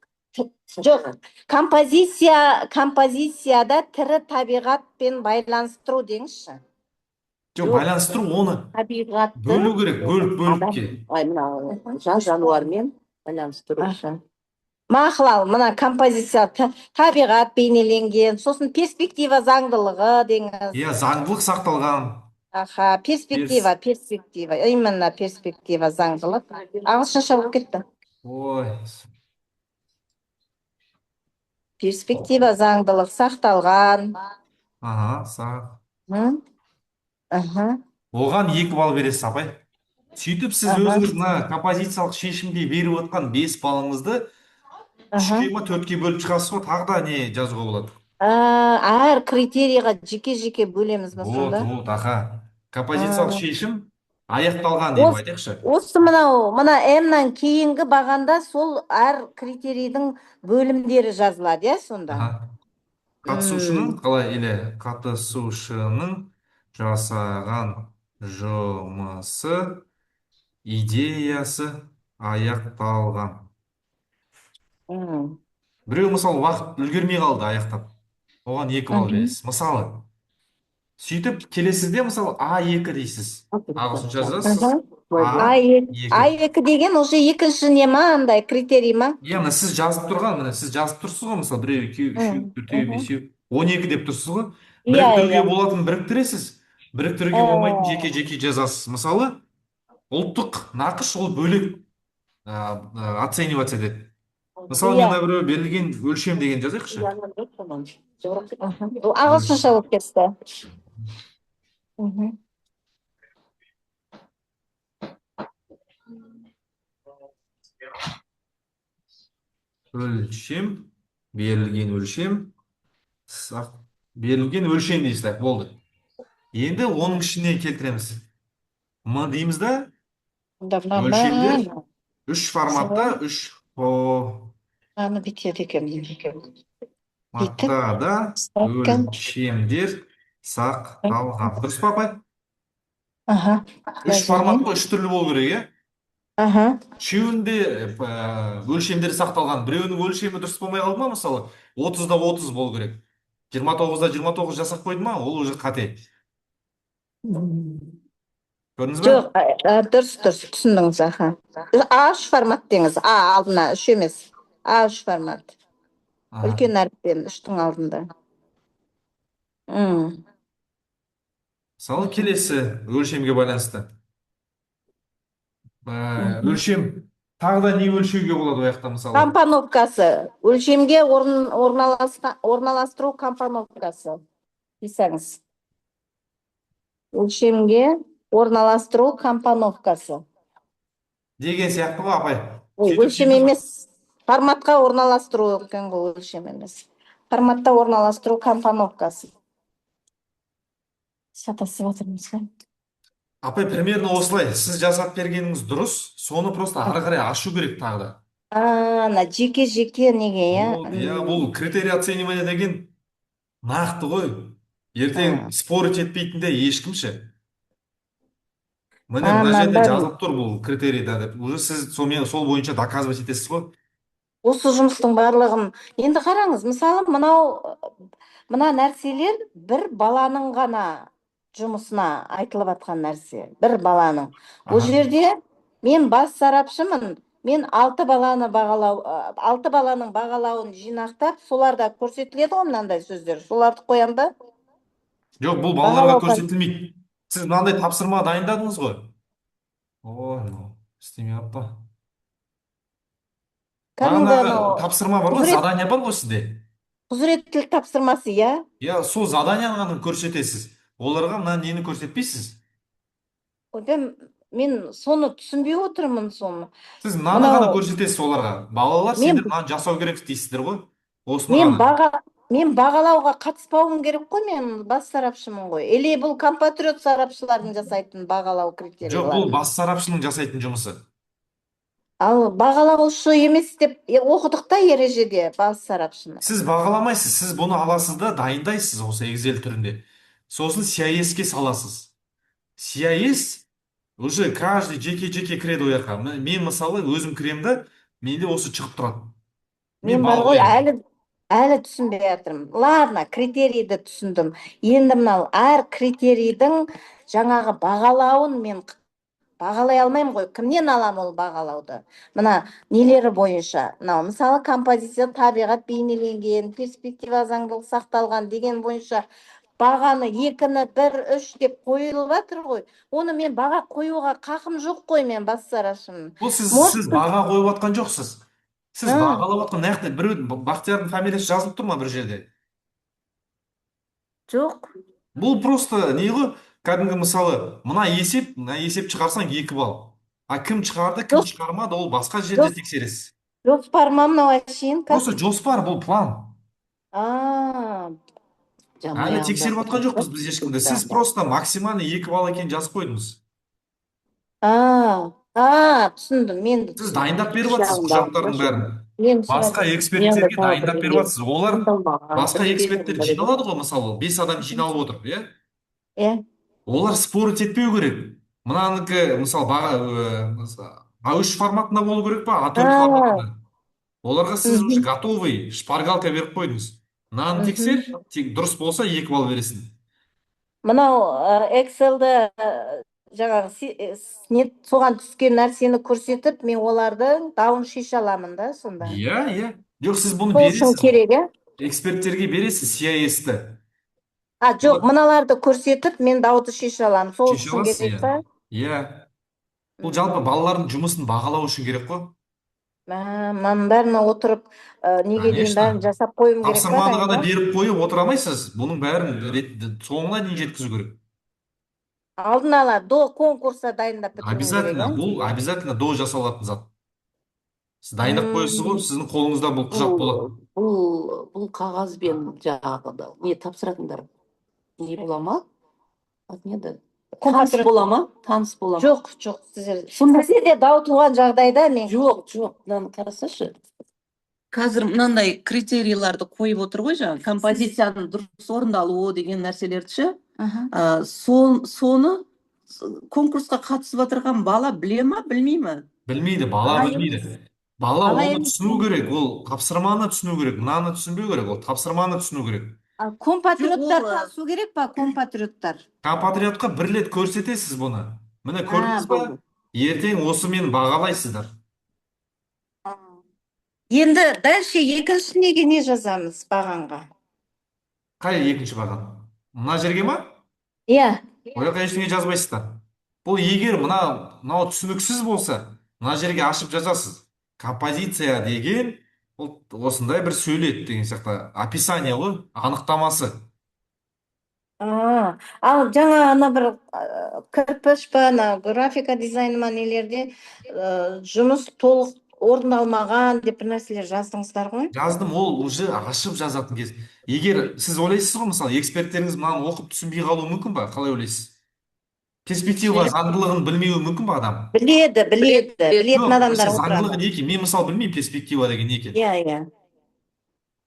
жоқ, композицияда тірі табиғатпен байланыстыру деңізші. жоқ, байланыстыру, оны табиғатты бөлу керек, бөлікке. мына жан жануармен байланыстыру. Мақұл, мына композиция табиғат бейнеленген, сосын перспектива заңдылығы деңіз. Иә, заңдылық сақталған. Аха, перспектива, именно перспектива заңдылық. Ағылшынша болып кетті. Ой, Перспектива заңдылық сақталған. Оған 2 балл бересіз, апай. Сөйтіп, сіз өзіңіз мына композициялық шешімде беріп отқан 5 балыңызды 3-ке ма 4-ке бөліп шығасыз ғой, тағы да не жазуға болады? Әр критерийға жеке-жеке бөлеміз бе сонда? Вот, аха. Композициялық шешім аяқталған деп айтайықшы. Осы мына М-нан кейінгі бағанда сол әр критерийдің бөлімдері жазылады, иә, сонда? Қатысушының жасаған жұмысы, идеясы аяқталған. Біреу, мысалы, уақыт үлгермей қалды аяқтап. Оған 2 балл бересіз. Мысалы, сөйтіп келесізде, мысалы, А2 дейсіз. Ағылшынша жазасыз. А2 деген уже екінші не ма, андай критерий ма? Яғни сіз жазып тұрсыз ғой, мысалы, біреу, екеу, үшеу, төртеу, бесеу, 12 деп тұрсыз ғой. Біріктіруге болатын біріктіресіз, біріктіруге болмайтын жеке-жеке жазасыз. Мысалы, ұлттық нақыш ол бөлек оцениваться етеді. Мысалы, мен біреу берілген өлшем деген жазайықшы. Ағылшынша болып кетті. Өлшем, берілген өлшем дейсіз, болды. Енді оның ішіне келтіреміз. М дейміз да, өлшемдер 3 форматта, 3 бітеді екен. форматта өлшемдер сақталған. Дұрыс па, апай? 3 форматта 3 түрлі болу керек, е? Үшеуінде өлшемдері сақталған. Біреуінің өлшемі дұрыс болмай қалды ма, мысалы, 30-да 30 болу керек. 29-да 29 жасап қойды ма, ол уже қате. Көрдіңіз бе? Жоқ, дұрыс, түсіндіңіз, аха. А3 формат деңіз, А алдына 3 емес. А3 формат. Үлкен әріппен 3-тің алдында. Мысалы, келесі өлшемге байланысты. Өлшем, тағы да не өлшеуге болады ояқта, мысалы? Компоновкасы. Өлшемге орналастыру компоновкасы. Писаңыз. Өлшемге орналастыру компоновкасы. Деген сияқты ғой, апай. Өлшем емес. Форматқа орналастыру екен ғой, өлшем емес. Форматта орналастыру компоновкасы. Шатасып отырмыз ғой. Апай, примерно осылай. Сіз жасап бергеніңіз дұрыс, соны просто ары қарай ашу керек тағы да. Жеке-жеке неге, иә? Бұл критерий оценивания деген нақты ғой. Ертең спорить етпейтінде ешкімші. Міне, мына жерде жазылып тұр бұл критерийда деп. Уже сіз сол бойынша доказывать етесіз ғой. Осы жұмыстың барлығын. Енді қараңыз, мысалы, мына нәрселер бір баланың ғана жұмысына айтылып атқан нәрсе. Бір баланың. Бұл жерде мен бас сарапшымын. Мен 6 баланың бағалауын жинақтап, соларда көрсетіледі ғой мынандай сөздер. Соларды қоям ба? Жоқ, бұл балаларға көрсетілмейді. Сіз мынандай тапсырма дайындадыңыз ғой. Ой, істемей аппа. кәдімгі бағанағы анау тапсырма бар ғой, задание бар ғой сізде. құзыреттілік тапсырмасы, иә? Иә, сол заданияны ғана көрсетесіз. Оларға мына нені көрсетпейсіз. Мен соны түсінбей отырмын соны. Сіз мынаны ғана Мынау көрсетесіз оларға. Балалар, мен сендер мынаны жасау керек дейсіздер ғой. Осыны ғана. мен бағалауға қатыспауым керек қой, мен бас сарапшымын ғой. Или бұл компатриот сарапшылардың жасайтын бағалау Жоқ, критериялары. бұл бас сарапшының жасайтын жұмысы. Ал бағалаушы емес деп оқыдық та ережеде бас сарапшыны. Сіз бағаламайсыз, сіз бұны аласыз да дайындайсыз осы Excel түрінде. Сосын CIS-ке саласыз. CIS уже каждый жеке кіреді ол жаққа. Мен мысалы өзім кіремін да, менде осы шығып тұрады. Мен бар ғой, әлі түсінбей жатырмын. Ладно, критерийді түсіндім. Енді мынау әр критерийдің жаңағы бағалауын мен бағалай алмаймын ғой. Кімнен алам ол бағалауды? Мына нелері бойынша. Мынау мысалы композиция, табиғат бейнеленген, перспектива заңдылық сақталған деген бойынша бағаны 2-ні 1, 3 деп қойылып жатыр ғой. Оны мен баға қоюға қақым жоқ қой, мен бас сарапшымын. Бұл сіз баға қойып жатқан жоқсыз. Сіз бағалап жатқан нақты біреу Бақтиярдың фамилиясы жазылып тұр ма бір жерде? Жоқ. Бұл просто не ғой? Кәдімгі мысалы, мына есеп шығарсаң 2 балл. А кім шығарды, кім шығармады, ол басқа жерде тексересіз. Жоспар ма мынау әшейін? Просто жоспар, бұл план. Әлі тексеріп жатқан жоқпыз біз ешкімді. Сіз просто максимальный 2 балл екенін жазып қойдыңыз. Түсіндім. Мен Сіз дайындап беріп жатсыз құжаттардың бәрін. Басқа эксперттерге дайындап беріп жатсыз. Олар басқа эксперттер жиналады ғой, мысалы 5 адам жиналып отыр, иә? Олар спорить етпеу керек. Мынанікі мысалы А3 форматында болу керек па, А4 форматында? Оларға сіз уже готовый шпаргалка беріп қойдыңыз. Мынаны тексер, дұрыс болса 2 балл бересің. Мынау Excel-ді жаңағы соған түскен нәрсені көрсетіп, мен олардың дауын шеше аламын да сонда. Иә. Жоқ, сіз бұны Сол үшін бересіз. керек, иә? Эксперттерге бересіз CIS-ті. Жоқ, мыналарды көрсетіп, мен дауды шеше аламын. Сол Шеше үшін аласыз, керек па? иә. Бұл жалпы балалардың жұмысын бағалау үшін керек қой. Мынаның бәріне отырып, неге дейін бәрін жасап қойым керек па? Тапсырманы ғана беріп қойып отыра алмайсыз. Бұның бәрін соңына дейін жеткізу керек. Алдын ала до конкурса дайындап бітіру керек. Обязательно, бұл обязательно до жасалатын зат. Сіз дайындап қойсыз ғой, сіздің қолыңызда бұл құжат болады. Бұл қағазбен жаңағы не тапсыратындар не бола ма? Таныс бола ма? Таныс бола ма? Жоқ, сізде де дау туған жағдайда мен... Жоқ, мынаны қарасашы. Қазір мынандай критерийларды қойып отыр ғой, жаңағы композицияның дұрыс орындалуы деген нәрселерді ше. Соны конкурсқа қатысып отырған бала біле ма, білмей ма? Білмейді, бала білмейді. Бала оны түсіну керек, ол тапсырманы түсіну керек, мынаны түсінбеу керек, ол тапсырманы түсіну керек. Компатриоттар танысу керек па, компатриоттар? Компатриотқа бір рет көрсетесіз бұны. Міне көрдіңіз ба? Ертең осы мен бағалайсыздар. Енді дальше екіншісіне не жазамыз бағанға? Қай екінші баған? Мына жерге ма? Иә. Ол жаққа ештеңе жазбайсыздар. Бұл егер мынау түсініксіз болса, мына жерге ашып жазасыз. Композиция деген осындай бір сөйлет деген сияқты описание ғой, анықтамасы. Ал жаңа ана бір кірпіш па, графика дизайны ма нелерде жұмыс толық орындалмаған деп бір нәрселер жаздыңыздар ғой? Жаздым, ол уже ашып жазатын кез. Егер сіз ойлайсыз ғой, мысалы эксперттеріңіз мынаны оқып түсінбей қалуы мүмкін ба? Қалай ойлайсыз? Перспектива заңдылығын білмеуі мүмкін ба адам? Білетін адамдар отырады. Заңдылығы не екен? Мен мысалы білмеймін перспектива деген не екен. Иә.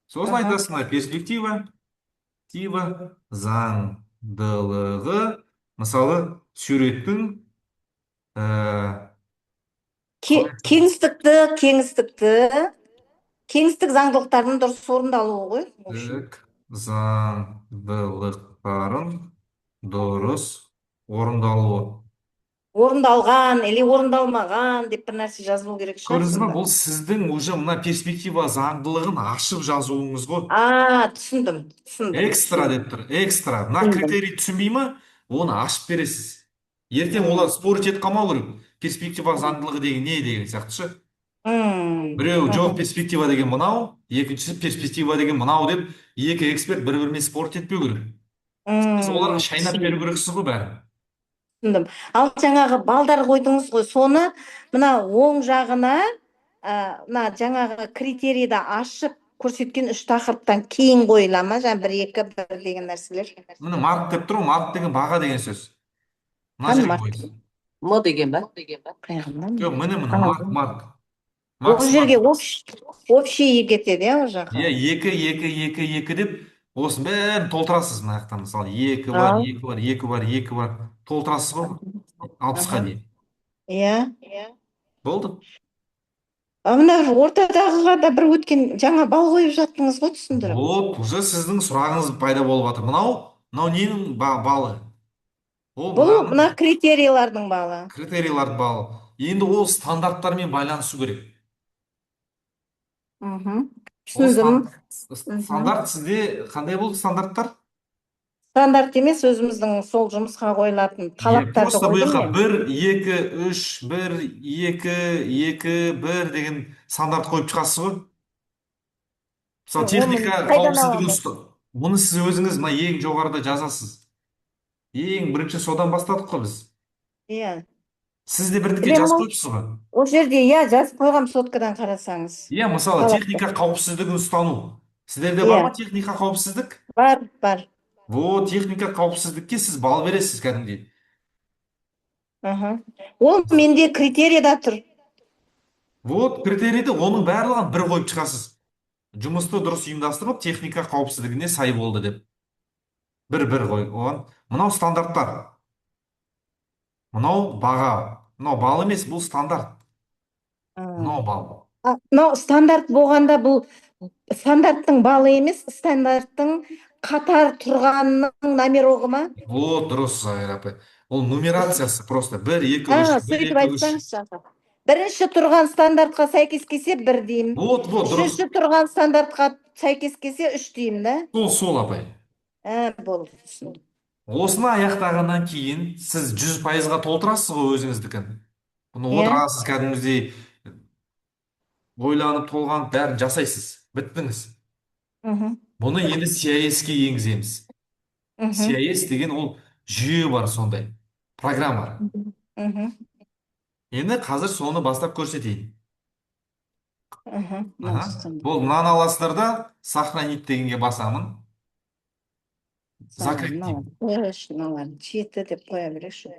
Сосын айтасың, перспектива заңдылығы, мысалы суреттің кеңістік заңдылықтардың дұрыс орындалуы ғой. Заңдылықтарын дұрыс орындалуы. Орындалған, или орындалмаған деп бір нәрсе жазылу керек шығар. Көрдіңіз ба, бұл сіздің уже мына перспектива заңдылығын ашып жазуыңыз ғой. Түсіндім. Экстра деп тұр, экстра. Мына критерий түсінбей ма, оны ашып бересіз. Ертең олар спорить етіп қалмау керек. Перспектива заңдылығы деген не деген сияқты ше. Біреу жоқ перспектива деген мынау, екіншісі перспектива деген мынау деп, екі эксперт бір-бірімен спорт етпеу керек. Сіз оларға шайнап беру керексіз ғой бәрін. Түсіндім. Ал жаңағы балдар қойдыңыз ғой, соны мына оң жағына мына жаңағы критерийді ашып көрсеткен үш тақырыптан кейін қойыла ма? Жаңа бір, екі, бір деген нәрселер. Міне марк деп тұр ғой, марк деген баға деген сөз. Мына Қан жерге марк. қойыңыз. Мо деген ба? Қайғында Жоқ, ма? міне марк. Ол жерге общий кетеді, иә, ол жаққа. Иә, екі деп, осының бәрін толтырасыз мына жақтан. Мысалы, екі бар, толтырасыз ғой, 60-қа дейін. Иә. Болды. Мына ортадағыға да бір өткен жаңа бал қойып жаттыңыз ғой, түсіндіріп. Вот, уже сіздің сұрағыңыз пайда болып жатыр. Мынау ненің балы? Ол Бұл мына критерийлардың балы. критерийлар балы. Енді ол стандарттармен байланысу керек. Түсіндім. Стандарт сізде қандай болды стандарттар? Стандарт емес, өзіміздің сол жұмысқа қойылатын талаптарды Просто қойдым бұйыққа мен. 1, 2, 3, 1, 2, 1 деген стандарт қойып шығасыз ғой. Мысалы, техника қауіпсіздігін мұны сіз өзіңіз мына ең жоғарыда жазасыз. Ең бірінші содан бастадық қой біз. Иә. Сіз де бірдеңе жазып қойыпсыз ғой. Ол жерде иә жазып қойғам, соткадан қарасаңыз. Иә, мысалы, техника қауіпсіздігін ұстану. Сіздерде бар ма техника қауіпсіздік? Бар. Вот, техника қауіпсіздікке сіз бал бересіз кәдімгідей. Ол менде критерийда тұр. Вот, критерийді оның барлығын бір қойып шығасыз. Жұмысты дұрыс ұйымдастырып, техника қауіпсіздігіне сай болды деп. Бір қой. Оған мынау стандарттар. Мынау баға. Мынау бал емес, бұл стандарт. Мынау бал. Мынау стандарт болғанда, бұл стандарттың балы емес, стандарттың қатар тұрғанның номерогы ма? Вот, дұрыс, Айра апай. Ол нумерациясы просто 1, 2, 3, 1, 2, 3. Бірінші тұрған стандартқа сәйкес келсе 1 деймін. Вот, дұрыс. Үшінші тұрған стандартқа сәйкес келсе 3 деймін, да? Сол апай. Болды. Осыны аяқтағаннан кейін сіз 100%-ға толтырасыз ғой өзіңіздікін. Бұны отырасыз кәдімгідей ойланып толғанып бәрін жасайсыз. Біттіңіз. Бұны енді CIS-ке енгіземіз. CIS деген ол жүйе бар сондай. Программа. Енді қазір соны бастап көрсетейін. Бұл мынаны аласыздар да сохранить дегенге басамын. Закрыть деймін. Жеті деп қоя берейікші.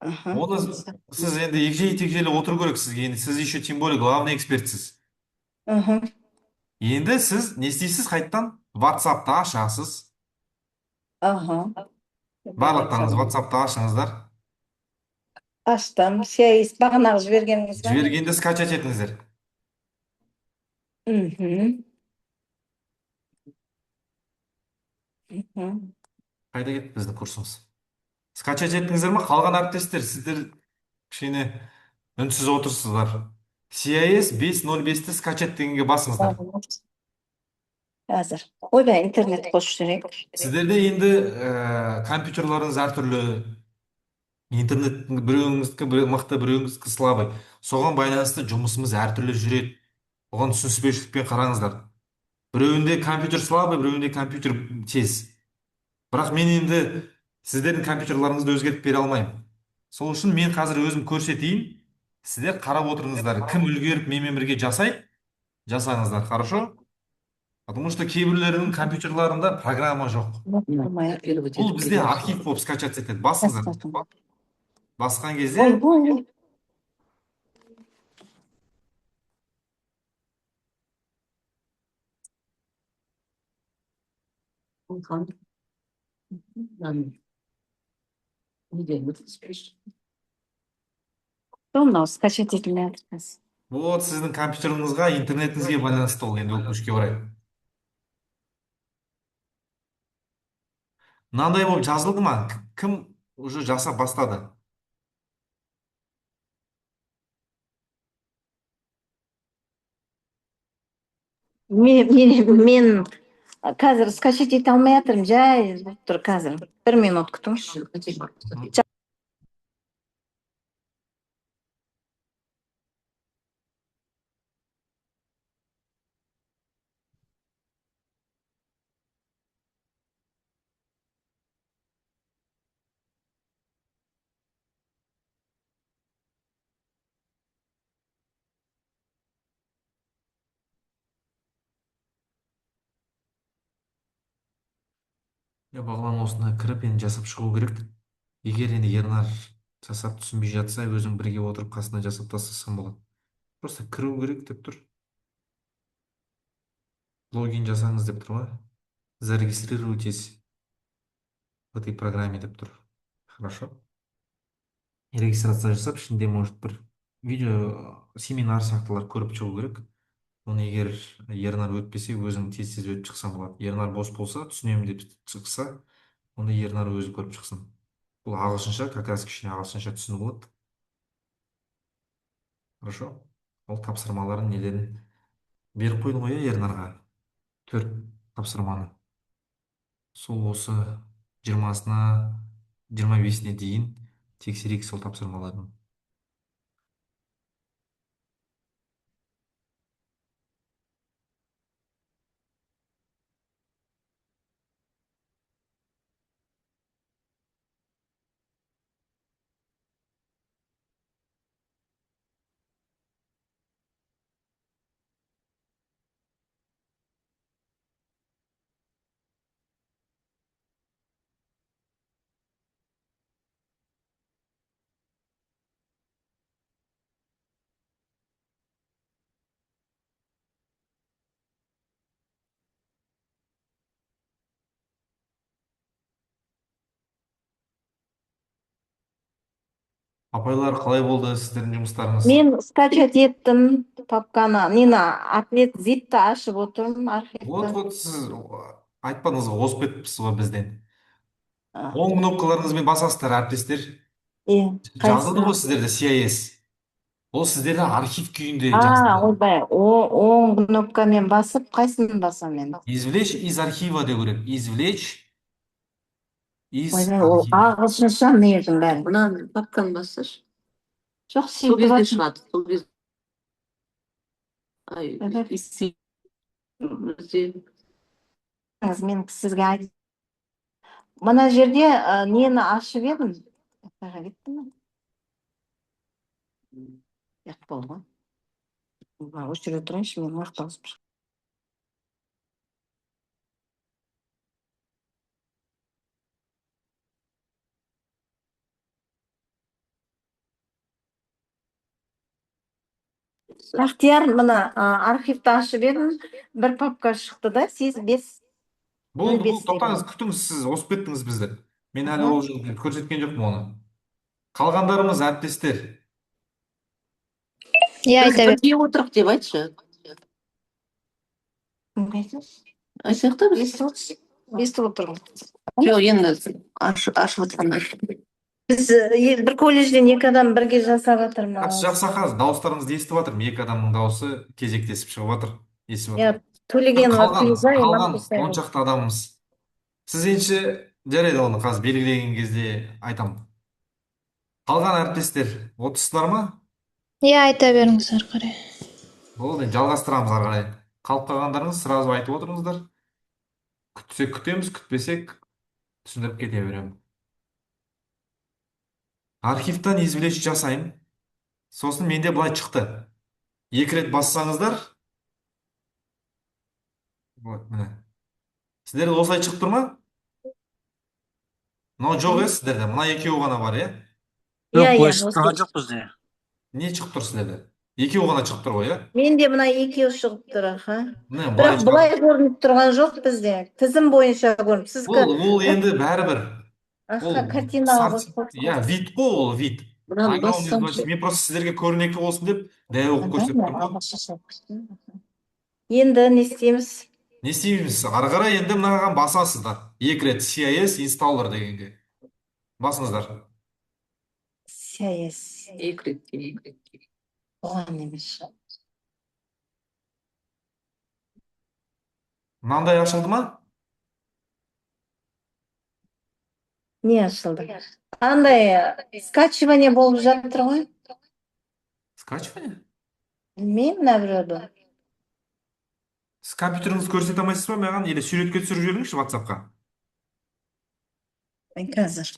Оны сіз енді егжей-тегжейлі отыру керек сізге. Енді сіз еще тем более главный экспертсіз. Енді сіз не істейсіз қайттан? WhatsApp-та ашасыз. Барлықтарыңыз WhatsApp-та ашыңыздар. Аштым. CIS бағанағы жібергеніңіз ба? Жібергенде скачать етіңіздер. Қайда кетті біздің курсымыз? Скачать еттіңіздер ма? Қалған әріптестер, сіздер кішкене үнсіз отырсыздар. CIS 5.05-ті скачать дегенге басыңыздар. Қазір. Ойда интернет қосып жүрейік. Сіздерде енді компьютерларыңыз әртүрлі, интернеттің біреуіңіздікі мықты, біреуіңіздікі слабый. Соған байланысты жұмысымыз әртүрлі жүреді. Оған түсініспеушілікпен қараңыздар. Біреуінде компьютер слабый, біреуінде компьютер тез. Бірақ мен енді сіздердің компьютерларыңызды өзгертіп бере алмаймын. Сол үшін мен қазір өзім көрсетейін. Сіздер қарап отырыңыздар. Кім үлгеріп менімен бірге жасаңыздар, хорошо? Потому что кейбіреулердің компьютерларында программа жоқ. Бұл бізде архив болып скачать етеді. Басыңыздар. Басқан кезде Мынау скачать етілмей жатыр. вот сіздің компьютеріңізға, интернетіңізге байланысты ол енді өкінішке орай. Мынандай болып жазылды ма? Кім уже жасап бастады? Мен қазір скачать ете алмай жатырмын, жай тұр қазір. 1 минут күтіңізші. Бағлан осына кіріп енді жасап шығу керек. Егер енді Ернар жасап түсінбей жатса, өзің бірге отырып қасына жасап тастасам болады. Просто кіру керек деп тұр. Логин жасаңыз деп тұр ма? Зарегистрируйтесь в этой программе деп тұр. Хорошо. Регистрация жасап, ішінде может бір видео семинар сияқтылар көріп шығу керек. Оны егер Ернар өтпесе, өзің тез өтіп шықсаң болады. Ернар бос болса, түсінемін деп шықса, оны Ернар өзі көріп шықсын. Бұл ағылшынша, как раз кішкене ағылшынша түсіну болады. Хорошо. Ол тапсырмаларын нелерін беріп қойды ғой Ернарға. 4 тапсырманы. Сол осы 20-сына, 25-іне дейін тексерейік сол тапсырмаларын. Апайлар, қалай болды сіздердің жұмыстарыңыз? Мен скачать еттім папканы. Нина, ответ зипті ашып отырмын архивті. Вот, сіз айтпадыңыз ғой, озып кетіпсіз ғой бізден. Оң кнопкаларыңызбен басасыздар, әріптестер. Жазылды ғой сіздерде CIS. Ол сіздерде архив күйінде жазылды. Ойбай, оң кнопкамен басып, қайсысын басам мен? Извлечь из архива деу керек. Извлечь из Ойбай, ол архива. ағылшынша мейірдің бәрі. Мына папканы бассашы. Жоқ, Сол сөйтіп кезде атым. шығады. Сол кезде. Ай, Мен сізге айт. Мына жерде нені ашып едім. Яқ болды ғой. Өшіре тұрайыншы, мен орталысып. Бақтияр, мына архивті ашып едім, бір папка шықты да, 85. Болды, тоқтаңыз, күтіңіз, сіз озып кеттіңіз бізді. Мен әлі ол жерде көрсеткен жоқпын оны. Қалғандарымыз әріптестер. Айта бер. бірге отырық деп айтшы. Айтсақ та біз. Естіп отырмын. Жоқ, енді ашып отырмын. Біз бір колледжден 2 адам бірге жасап жатырмыз. Жақсы, дауыстарыңызды естіп жатырмын. 2 адамның дауысы кезектесіп шығып жатыр. Естіп жатырмын. Төлегенова Филиза, қалған 10 шақты адамымыз. Сіз енші, жарайды, оны қазір белгілеген кезде айтамын. Қалған әріптестер, отырсыздар ма? Айта беріңіз ары қарай. Болды, жалғастырамыз ары қарай. Қалып қалғандарыңыз сразу айтып отырыңыздар. Күтсек күтеміз, күтпесек түсіндіріп кете беремін. Архивтан извлечь жасаймын. Сосын менде былай шықты. 2 рет бассаңыздар. Вот, міне. Сіздерде осылай шығып тұр ма? Мынау жоқ сіздерде. Мына екеуі ғана бар, Жоқ, өсіп тұрған жоқ бізде. Не шығып тұр сіздерде? Екеуі ғана шығып тұр ғой, Менде мына екеуі шығып тұр, Бірақ бұлай көрініп тұрған жоқ бізде. Тізім бойынша көрініп. Ол енді бәрібір. Картинаға Вид қой, ол вид. Бұдан бассам. Мен просто сіздерге көрнекі болсын деп дәу оқып көрсетіп тұрмын. Енді не істейміз? Не істейміз? Ары қарай енді мынаған басасыздар. 2 рет CIS installer дегенге. Басыңыздар. CIS. 2 рет. Оған емес. Мынандай ашылды ма? Не ашылды? Андай скачивание болып жатыр ғой? Скачивание? Білмеймін, нәбірлі. Сіз компьютеріңізді көрсете алмайсыз ба маған? Или суретке түсіріп жіберіңізші WhatsApp-қа. Мен қазір.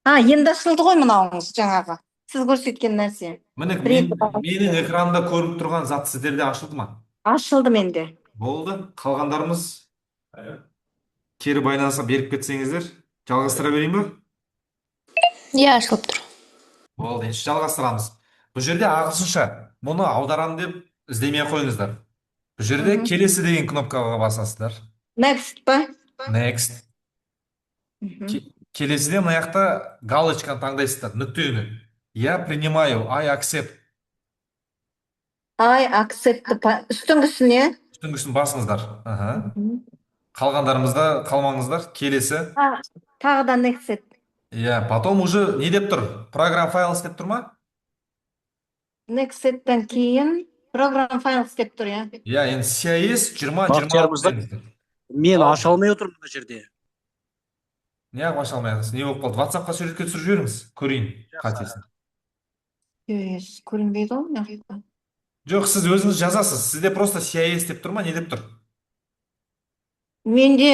Енді ашылды ғой мынауыңыз жаңағы. Сіз көрсеткен нәрсе. Менің экранымда көріп тұрған зат сіздерде ашылды ма? Ашылды менде. Болды. Қалғандарымыз кері байланысқа беріп кетсеңіздер, жалғастыра берейін ба? Иә, ашылып тұр. Болды, енді жалғастырамыз. Бұл жерде ағылшынша. Мұны аударамын деп іздемей ақ қойыңыздар. Бұл жерде келесі деген кнопкаға басасыздар. Next па? Next. Келесіде мына жақта галочканы таңдайсыздар, нүктені. Я принимаю, I accept. I accept па. Үстіңгісіне. Үстіңгісін басыңыздар. Қалғандарымызда қалмаңыздар. Келесі. Тағы да next. Иә, потом уже не деп тұр? Program files деп тұр ма? Next-тен кейін program files деп тұр, иә. Иә, енді CIS 2026 Бақтияр мырза, деңіздер. мен аша алмай отырмын мына жерде. Не аша алмайсыз? Не болып қалды? WhatsApp-қа суретке түсіріп жіберіңіз, көрейін қатесін. Көрінбейді ғой мына жақта. Жоқ, сіз өзіңіз жазасыз. Сізде просто CIS деп тұр ма, не деп тұр? Менде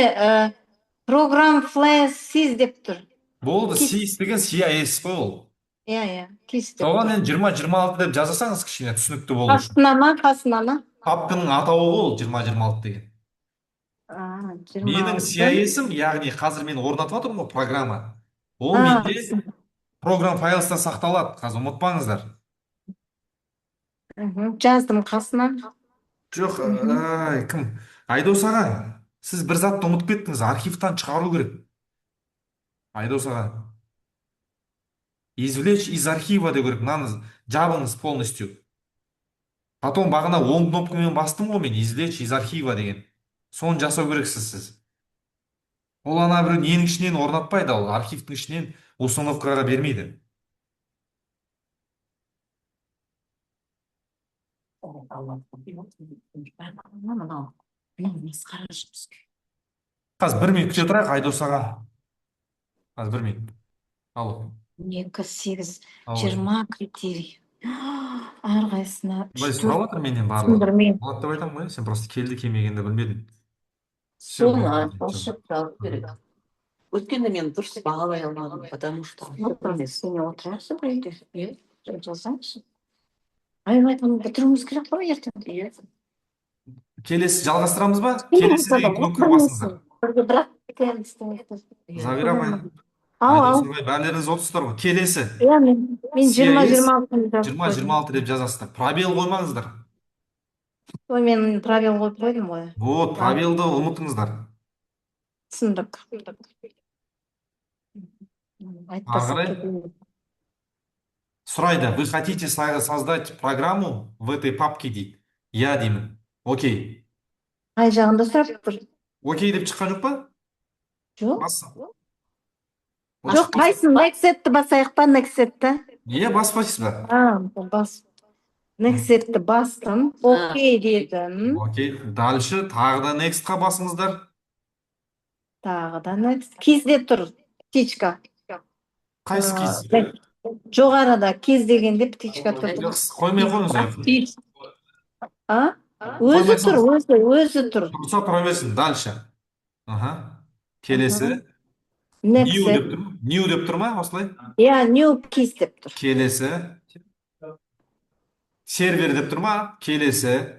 program files деп тұр. Болды, CIS деген CIS қой ол. Иә, KISS деп. Соған енді 2026 деп жазасаңыз кішкене түсінікті болу үшін. Қасына ма? Папканың атауы ол 2026 деген. 26. Менің CIS-ім, яғни қазір мен орнатып отырмын ғой программа. Ол менде program файлстан сақталады, қазір ұмытпаңыздар. Жаздым қасына. Жоқ, кім? Айдос аға, сіз бір затты ұмытып кеттіңіз, архивтан шығару керек. Айдос аға. Извлечь из архива деп керек, мынаны жабыңыз полностью. Потом бағана оң кнопкамен бастым ғой мен, извлечь из архива деген. Соны жасау керексіз сіз. Ол ана бір ненің ішінен орнатпайды, ол архивтің ішінен установкаға бермейді. Қазір 1 минут күте тұрайық, Айдос аға. Қазір 1 минут. Алло. 2, 8, 20 критерий. Әрқайсына Былай сұрап отыр менен барлығы. Болады деп айтамын ғой, сен просто келді келмегенді білмедің. Соны ашып алып керек. Өткенде мен дұрыс бағалай алмадым, потому что сен отырасың бірде. Жазсаңшы. Айтқанын бітіруіміз керек қой ертең. Келесі жалғастырамыз ба? Келесі деген кнопка басыңыздар. Завира апай. Бәлеріңіз отырсыздар ғой. Келесі. Иә, мен 20-26 деп жазасыздар. Пробел қоймаңыздар. Ой, мен пробел қойып қойдым ғой. Вот, пробелді ұмытыңыздар. Түсіндік. Сұрайды, вы хотите создать программу в этой папке дейді. Я деймін. Окей. Қай жағында сұрап тұр? Окей деп шыққан жоқ па? Жоқ. Жоқ, қайсын? Next-ті басайық па, next-ті? Иә, баспайсыз ба? Бас. Next-ті бастым. Окей дедім. Окей. Дальше тағы да next-қа басыңыздар. Тағы да next. KISS де тұр. Птичка. Қайсы KISS? Жоғарыда KISS дегенде птичка тұр. Қоймай қойыңыз. Өзі тұр, өзі тұр. Тұрса тұра берсін. Дальше. Келесі. New деп тұр ма, осылай? Иә, New KISS деп тұр. Келесі. Сервер деп тұр ма? Келесі.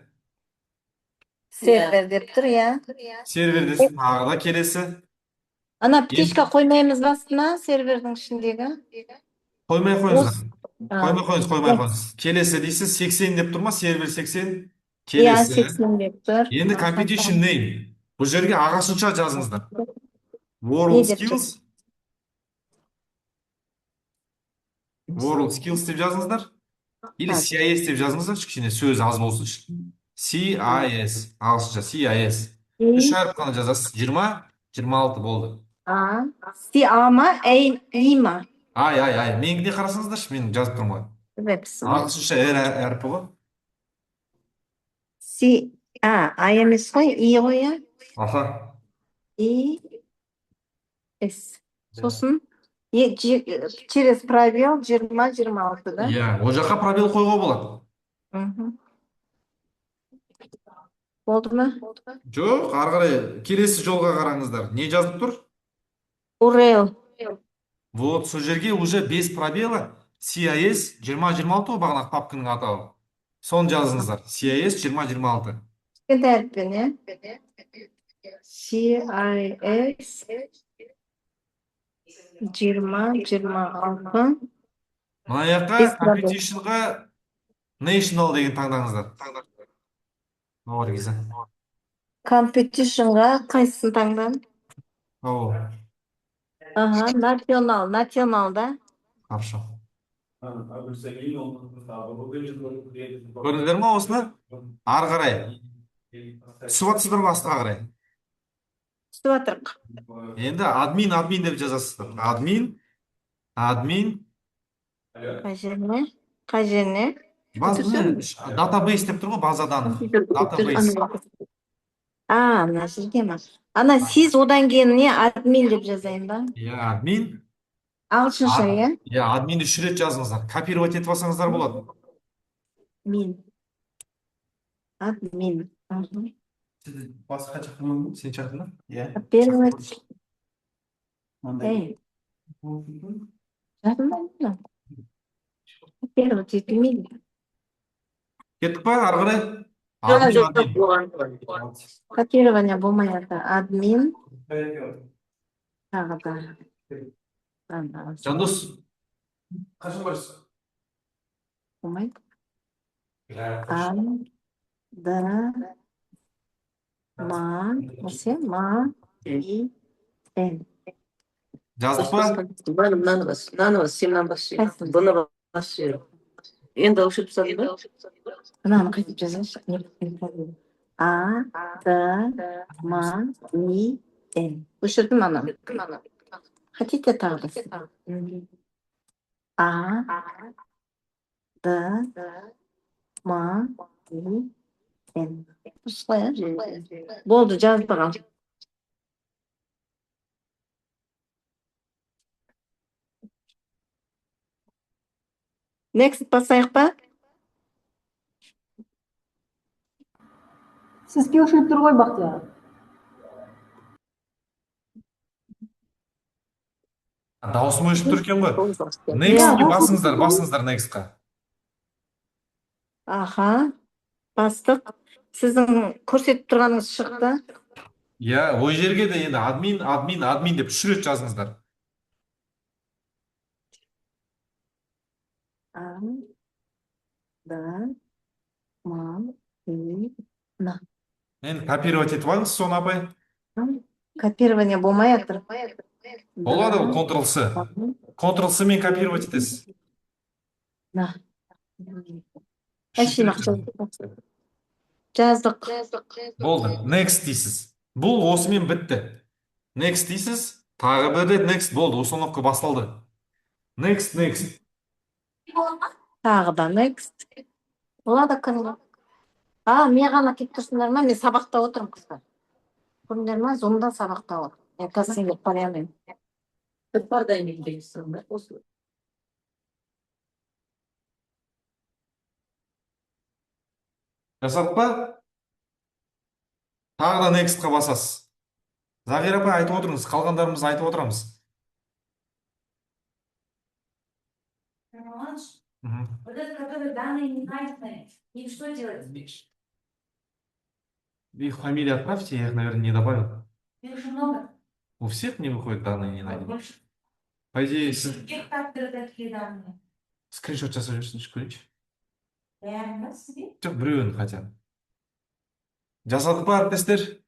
Сервер деп тұр, иә. Сервер десін, тағы да келесі. Ана птичка қоймаймыз бастына, сервердің ішіндегі. Қоймай қойыңыз. Келесі дейсіз, 80 деп тұр ма? Сервер 80. Келесі. Иә, 80 деп тұр. Енді competition name. Бұл жерге ағашынша жазыңыздар. World skills деп жазыңыздар. Или CIS деп жазыңыздар, кішкене сөз аз болсын үшін. CIS, ағылшынша CIS. 3 әріп қана жазасыз. 20-26 болды. CA ма, I ма? Ай, менгіне қарасаңыздаршы, мен жазып тұрмын ғой. Ағылшынша әріпі ғой. I емес қой, I ғой, иә? Аха. I, S. Сосын, через пробел 20-26, да? Иә, о жаққа пробел қойға болады. Болды ма? Жоқ, арғарай, келесі жолға қараңыздар. Не жазып тұр? URL. Вот, сол жерге уже без пробела CIS 2026 ғой бағанағы папканың атауы. Соны жазыңыздар. CIS 2026. Кішкентай әріппен, иә? CIS 20-26 Мына жаққа competitionға national деген таңдаңыздар. Ауыр кезі. Competitionға қайсысын таңдан? Ау, Национал да? хорошо. Көрдіңдер ма осыны? Ары қарай. Түсіп атсыздар ма астыға қарай? Түсіп атырық. Енді админ деп жазасыздар. Админ. Қай жеріне? Датабейс деп тұр ғой, база данных. Датабейс. Мына жерге ма? Ана сіз одан кейін не админ деп жазайын ба? Админ. Ағылшынша, иә? Админді 3 рет жазыңыздар. Копировать етіп алсаңыздар болады. Админ. Басқа шақырмын, сен шақырма? Копировать. Жазылмайды. Копировать етілмейді. Кеттік па, ары қарай? Копирование болмайды. Админ. Тағы да. Жандос, қашан барсың? Болмайды. Жаздық па? Мынаны бас, сен мынаны бас. Бұны бас. Енді өшіріп тастадың ба? Мынаны қайтып жазайыншы. Өшірдім ана. Хотите тағы? Болды, жазып бағам. Next басайық па? Сізге өшіріп тұр ғой, Бақтияр. Дауысым өшіп тұр екен ғой. Next'ке басыңыздар Next'қа. Бастық. Сіздің көрсетіп тұрғаныңыз шықты. Ой жерге де енді админ деп 3 рет жазыңыздар. Енді копировать етіп алыңыз соны, апай. Копирование болмай жатыр. Болады ол, Ctrl-C. Ctrl-C мен копировать етесіз. Жаздық. Болды, next дейсіз. Бұл осымен бітті. Next дейсіз, тағы бір рет next болды, установка басталды. Next. Тағы да next. Болады кімді? Мен ғана кетіп тұрсыңдар ма? Мен сабақта отырмын, қыздар. Көріңдер ма? Зумда сабақта отыр. Мен қазір сенге қарай алмаймын. Бардай меңдейсің бе? Осы. Жасадық па? Тағы да next-қа басасыз. Зағира апай, айтып отырыңыз, қалғандарымыз айтып отырамыз. Вот это, который данные не найдены, им что делать? Их фамилии отправьте, я их, наверное, не добавил. Их же много. У всех не выходят данные не найдены. По идее, Каких факторов такие данные? скриншот жасап жүрсінші көрейінші. Реально себе? Жоқ, біреуін хотя бы. Жасадық па, әріптестер?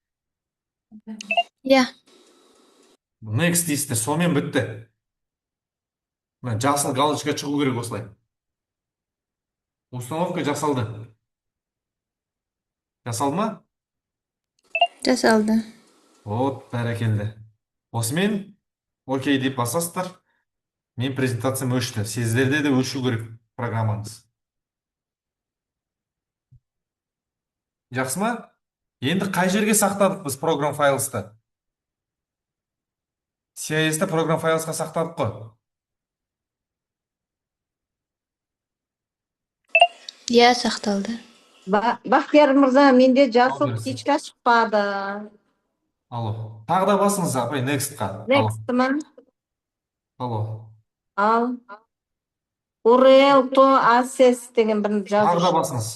Next дейсіздер, сонымен бітті. Жасыл галочка шығу керек осылай. Установка жасалды. Жасалды ма? Жасалды. Вот, бәрекелді. Осымен окей деп басасыздар. Мен презентациям өшті. Сіздерде де өшу керек программаңыз. Жақсы ма? Енді қай жерге сақтадық біз программ файлсты? CIS-та программ файлсқа сақтадық қой. Сақталды. Бақтияр мырза, менде жасыл птичка шықпады. Алло. Тағы да басыңыз, апай, next-қа. Next ма? Алло. Ал. URL to access деген бірін жазу. Тағы да басыңыз.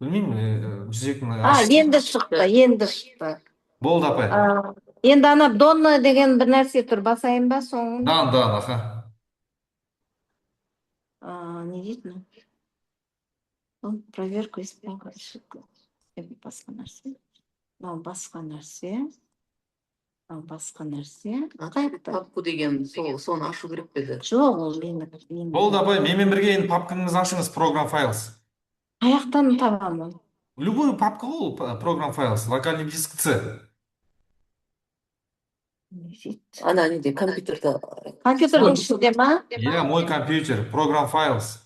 Білмеймін, 102-ні Енді шықты. Болды апай. Енді ана донна деген бір нәрсе тұр, басайын ба соңын? Дан, аха. Не дейді? Проверку басқа нәрсе. Басқа нәрсе. Басқа нәрсе. Папку деген соны ашу керек пе еді? Жоқ, ол менің. Болды апай, менімен бірге енді папкаңызды ашыңыз, программ файлс. Қаяқтан табамын? Любой папка ол программ файлс, локальный диск C. Ана неде компьютерде. Компьютердің ішінде ма? Я мой компьютер, программ файлс.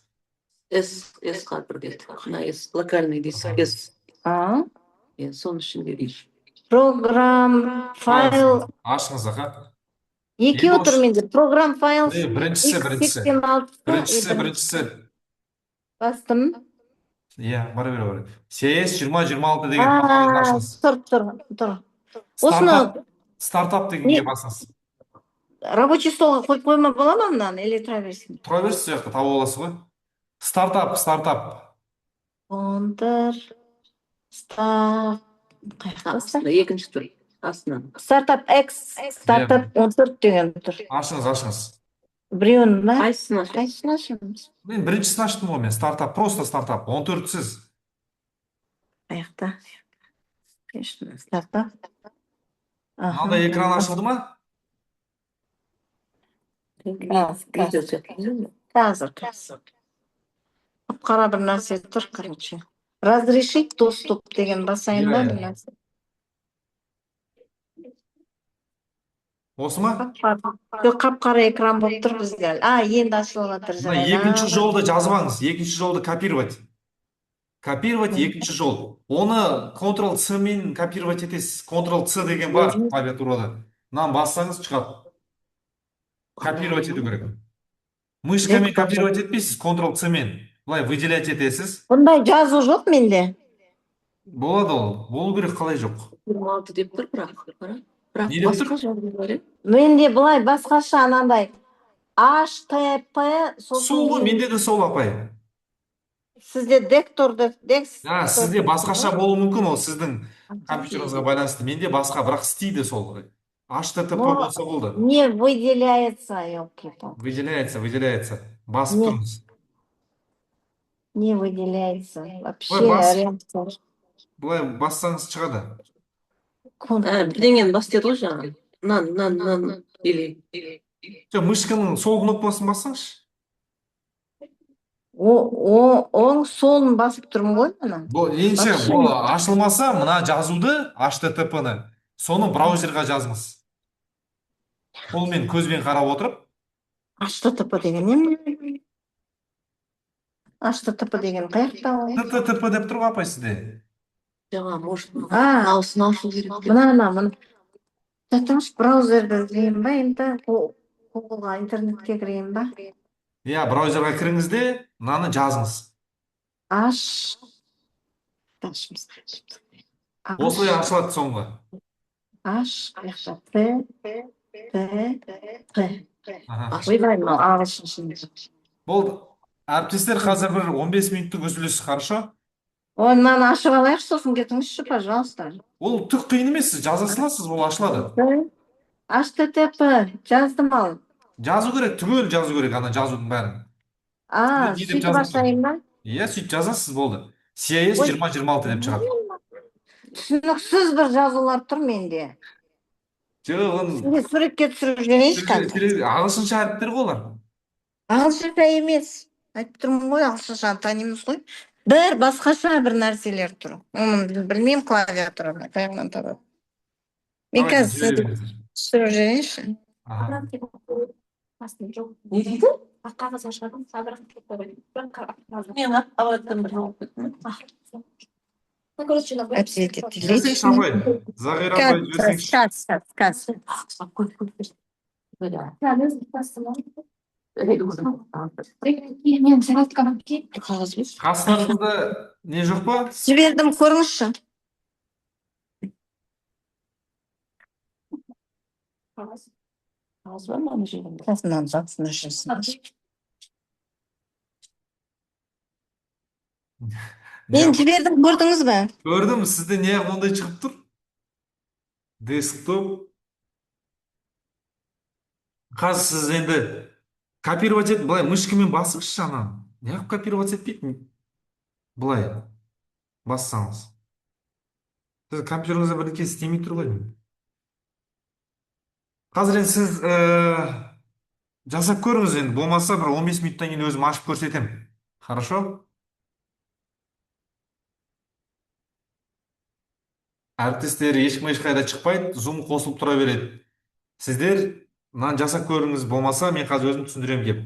S қадір дейді. Мына S локальный диск S. Соның ішінде дейді. Программ файл. Ашыңыз, аха. Екеуі тұр менде. Программ файл. Біріншісі. Бастым. Иә, бара бер. CS 2026 деген папкаңызды ашыңыз. Тұр. Осыны стартап дегенге басыңыз. рабочий столға қойып қойма бола ма мынаны, или тұра берсін? Тұра берсіз, сол жақта тауып аласыз ғой. Стартап. Астында екінші тұр. Астынан. Стартап X, стартап 14 деген тұр. Ашыңыз. Біреуін ба? Қайсысын ашамыз? Мен біріншісін аштым ғой, мен стартап, просто стартап, 14-сіз. Аяқта. Стартап. Мынандай экран ашылды ма? Қазір. Қара бір нәрсе тұр, короче. Разрешить доступ деген басайын ба бір нәрсе? Осы ма? Қап-қара экран болып тұр бізге. Енді ашылып жатыр. Екінші жолды жазбаңыз, екінші жолды копировать. Копировать екінші жол. Оны Ctrl-C мен копировать етесіз. Ctrl-C деген бар клавиатурада. Мынаны бассаңыз шығады. Копировать ету керек. Мышкамен копировать етпейсіз, Ctrl-C мен. Бұлай выделять етесіз. Бұндай жазу жоқ менде. Болады ол. Болу керек, қалай жоқ. 26 деп тұр, бірақ Не деп тұр? басқа жазу бар. Менде бұлай басқаша анандай HTTP Сол ғой, менде де сол, апай. Сізде декторды, Сізде басқаша болуы мүмкін, ол сіздің компьютеріңізге байланысты. Менде басқа, бірақ істейді сол. HTTP болса болды. Не выделяется, елки-палки. Выделяется. Басып тұрыңыз. Не выделяется. Вообще. Бұлай бассаңыз шығады. Бірдеңені бас деді ғой жаңа. Нан, или. Мышканың сол кнопкасын бассаңызшы. Оң солын басып тұрмын ғой мына. Енші, ол ашылмаса, мына жазуды, HTTP-ны, соны браузерға жазыңыз. Қолмен, көзбен қарап отырып. HTTP деген не? HTTP деген қаяқта ол? HTTP деп тұр ғой апай сізде. Жаңа, может, маусын ашу керек. Мына. Таташ браузерді кірейін ба, енді Google-ға интернетке кірейін ба? Иә, браузерға кіріңіз де, мынаны жазыңыз. Осылай ашылады соңғы. Ойбай, ағылшын. Болды. Әріптестер, қазір бір 15 минуттық үзіліс, хорошо? Мынаны ашып алайық, сосын кетіңізші, пожалуйста. Ол түк қиын емес, жаза саласыз, ол ашылады. HTTP жаздым ал. Жазу керек, түгел жазу керек, ана жазудың бәрін. Сөйтіп басайын ба? Иә, сөйтіп жазасыз, болды. CIS 2026 деп шығады. Түсініксіз бір жазулар тұр менде. Жоқ, суретке түсіріп жіберейінші. ағылшынша әріптер ғой олар. Ағылшынша емес. Айтып тұрмын ғой, ағылшыншаны танимыз ғой. Бір басқаша бір нәрселер тұр. Оны білмеймін, клавиатураны қайғынан табады. Мен қазір түсіріп жіберейінші. Не дейді? Қағаз ашадым, сабырын кетті. Мен аппараттан бір жауап кеттім. Зағира апай жіберсеңізші. Мен сағатқаным кейіп. Қастарыңызда не жоқ па? Жібердім, көріңізші. Қағаз бар ма ана жерде? Қасынан жатсына жүрсін. Мен жібердім, көрдіңіз бе? Көрдім, сізде не ондай шығып тұр? Десктоп. Қазір сіз енді копировать et, былай мышкамен басыңызшы ананы. Неғып копировать етпейді? Былай бассаңыз. Сіз компьютеріңізде бірдеңке істемей тұр ғой. Қазір енді сіз жасап көріңіз енді. Болмаса бір 15 минуттан кейін өзім ашып көрсетемін. Хорошо? Әріптестер ешқайда шықпайды, зум қосылып тұра береді. Сіздер мынаны жасап көріңіз, болмаса мен қазір өзім түсіндіремін кеп.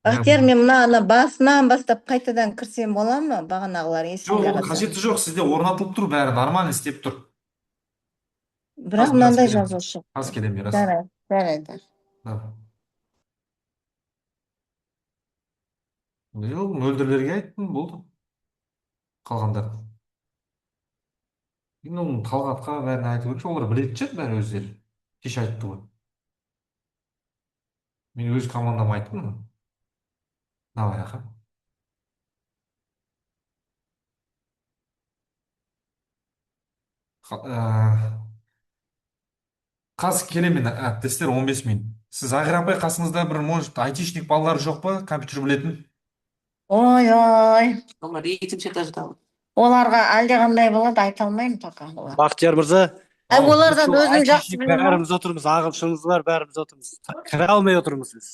Бақтияр, мен мынаны басынан бастап қайтадан кірсем бола ма? Бағанағылар Жоқ, есімде оның қажеті жоқ, сізде орнатылып тұр, бәрі нормально істеп тұр. Бірақ мынандай жазушы. Аз келем берасыз. Жарайды. Мөлдірлерге айттым, болды. Қалғандар. Енді оның Талғатқа бәрін айтып өтші, олар білетін шығар бәрі өздері. Кеш айтты ғой. Мен өз командама айттым. Давай, аха. Қазір келемен әріптестер 15 минут. Сіз Ағира апай қасыңызда бір, может, айтишник балалар жоқ па, компьютер білетін? Ой. Олар екінші этажда. Оларға әлдеқандай болады, айта алмаймын пока. Бақтияр мырза. Олардан өзің жақсы білемін. Бәріміз отырмыз, ағылшынымыз бар, бәріміз отырмыз. Кіре алмай отырмыз біз.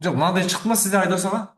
Жоқ, мынандай шықты ма сізде Айдос аға?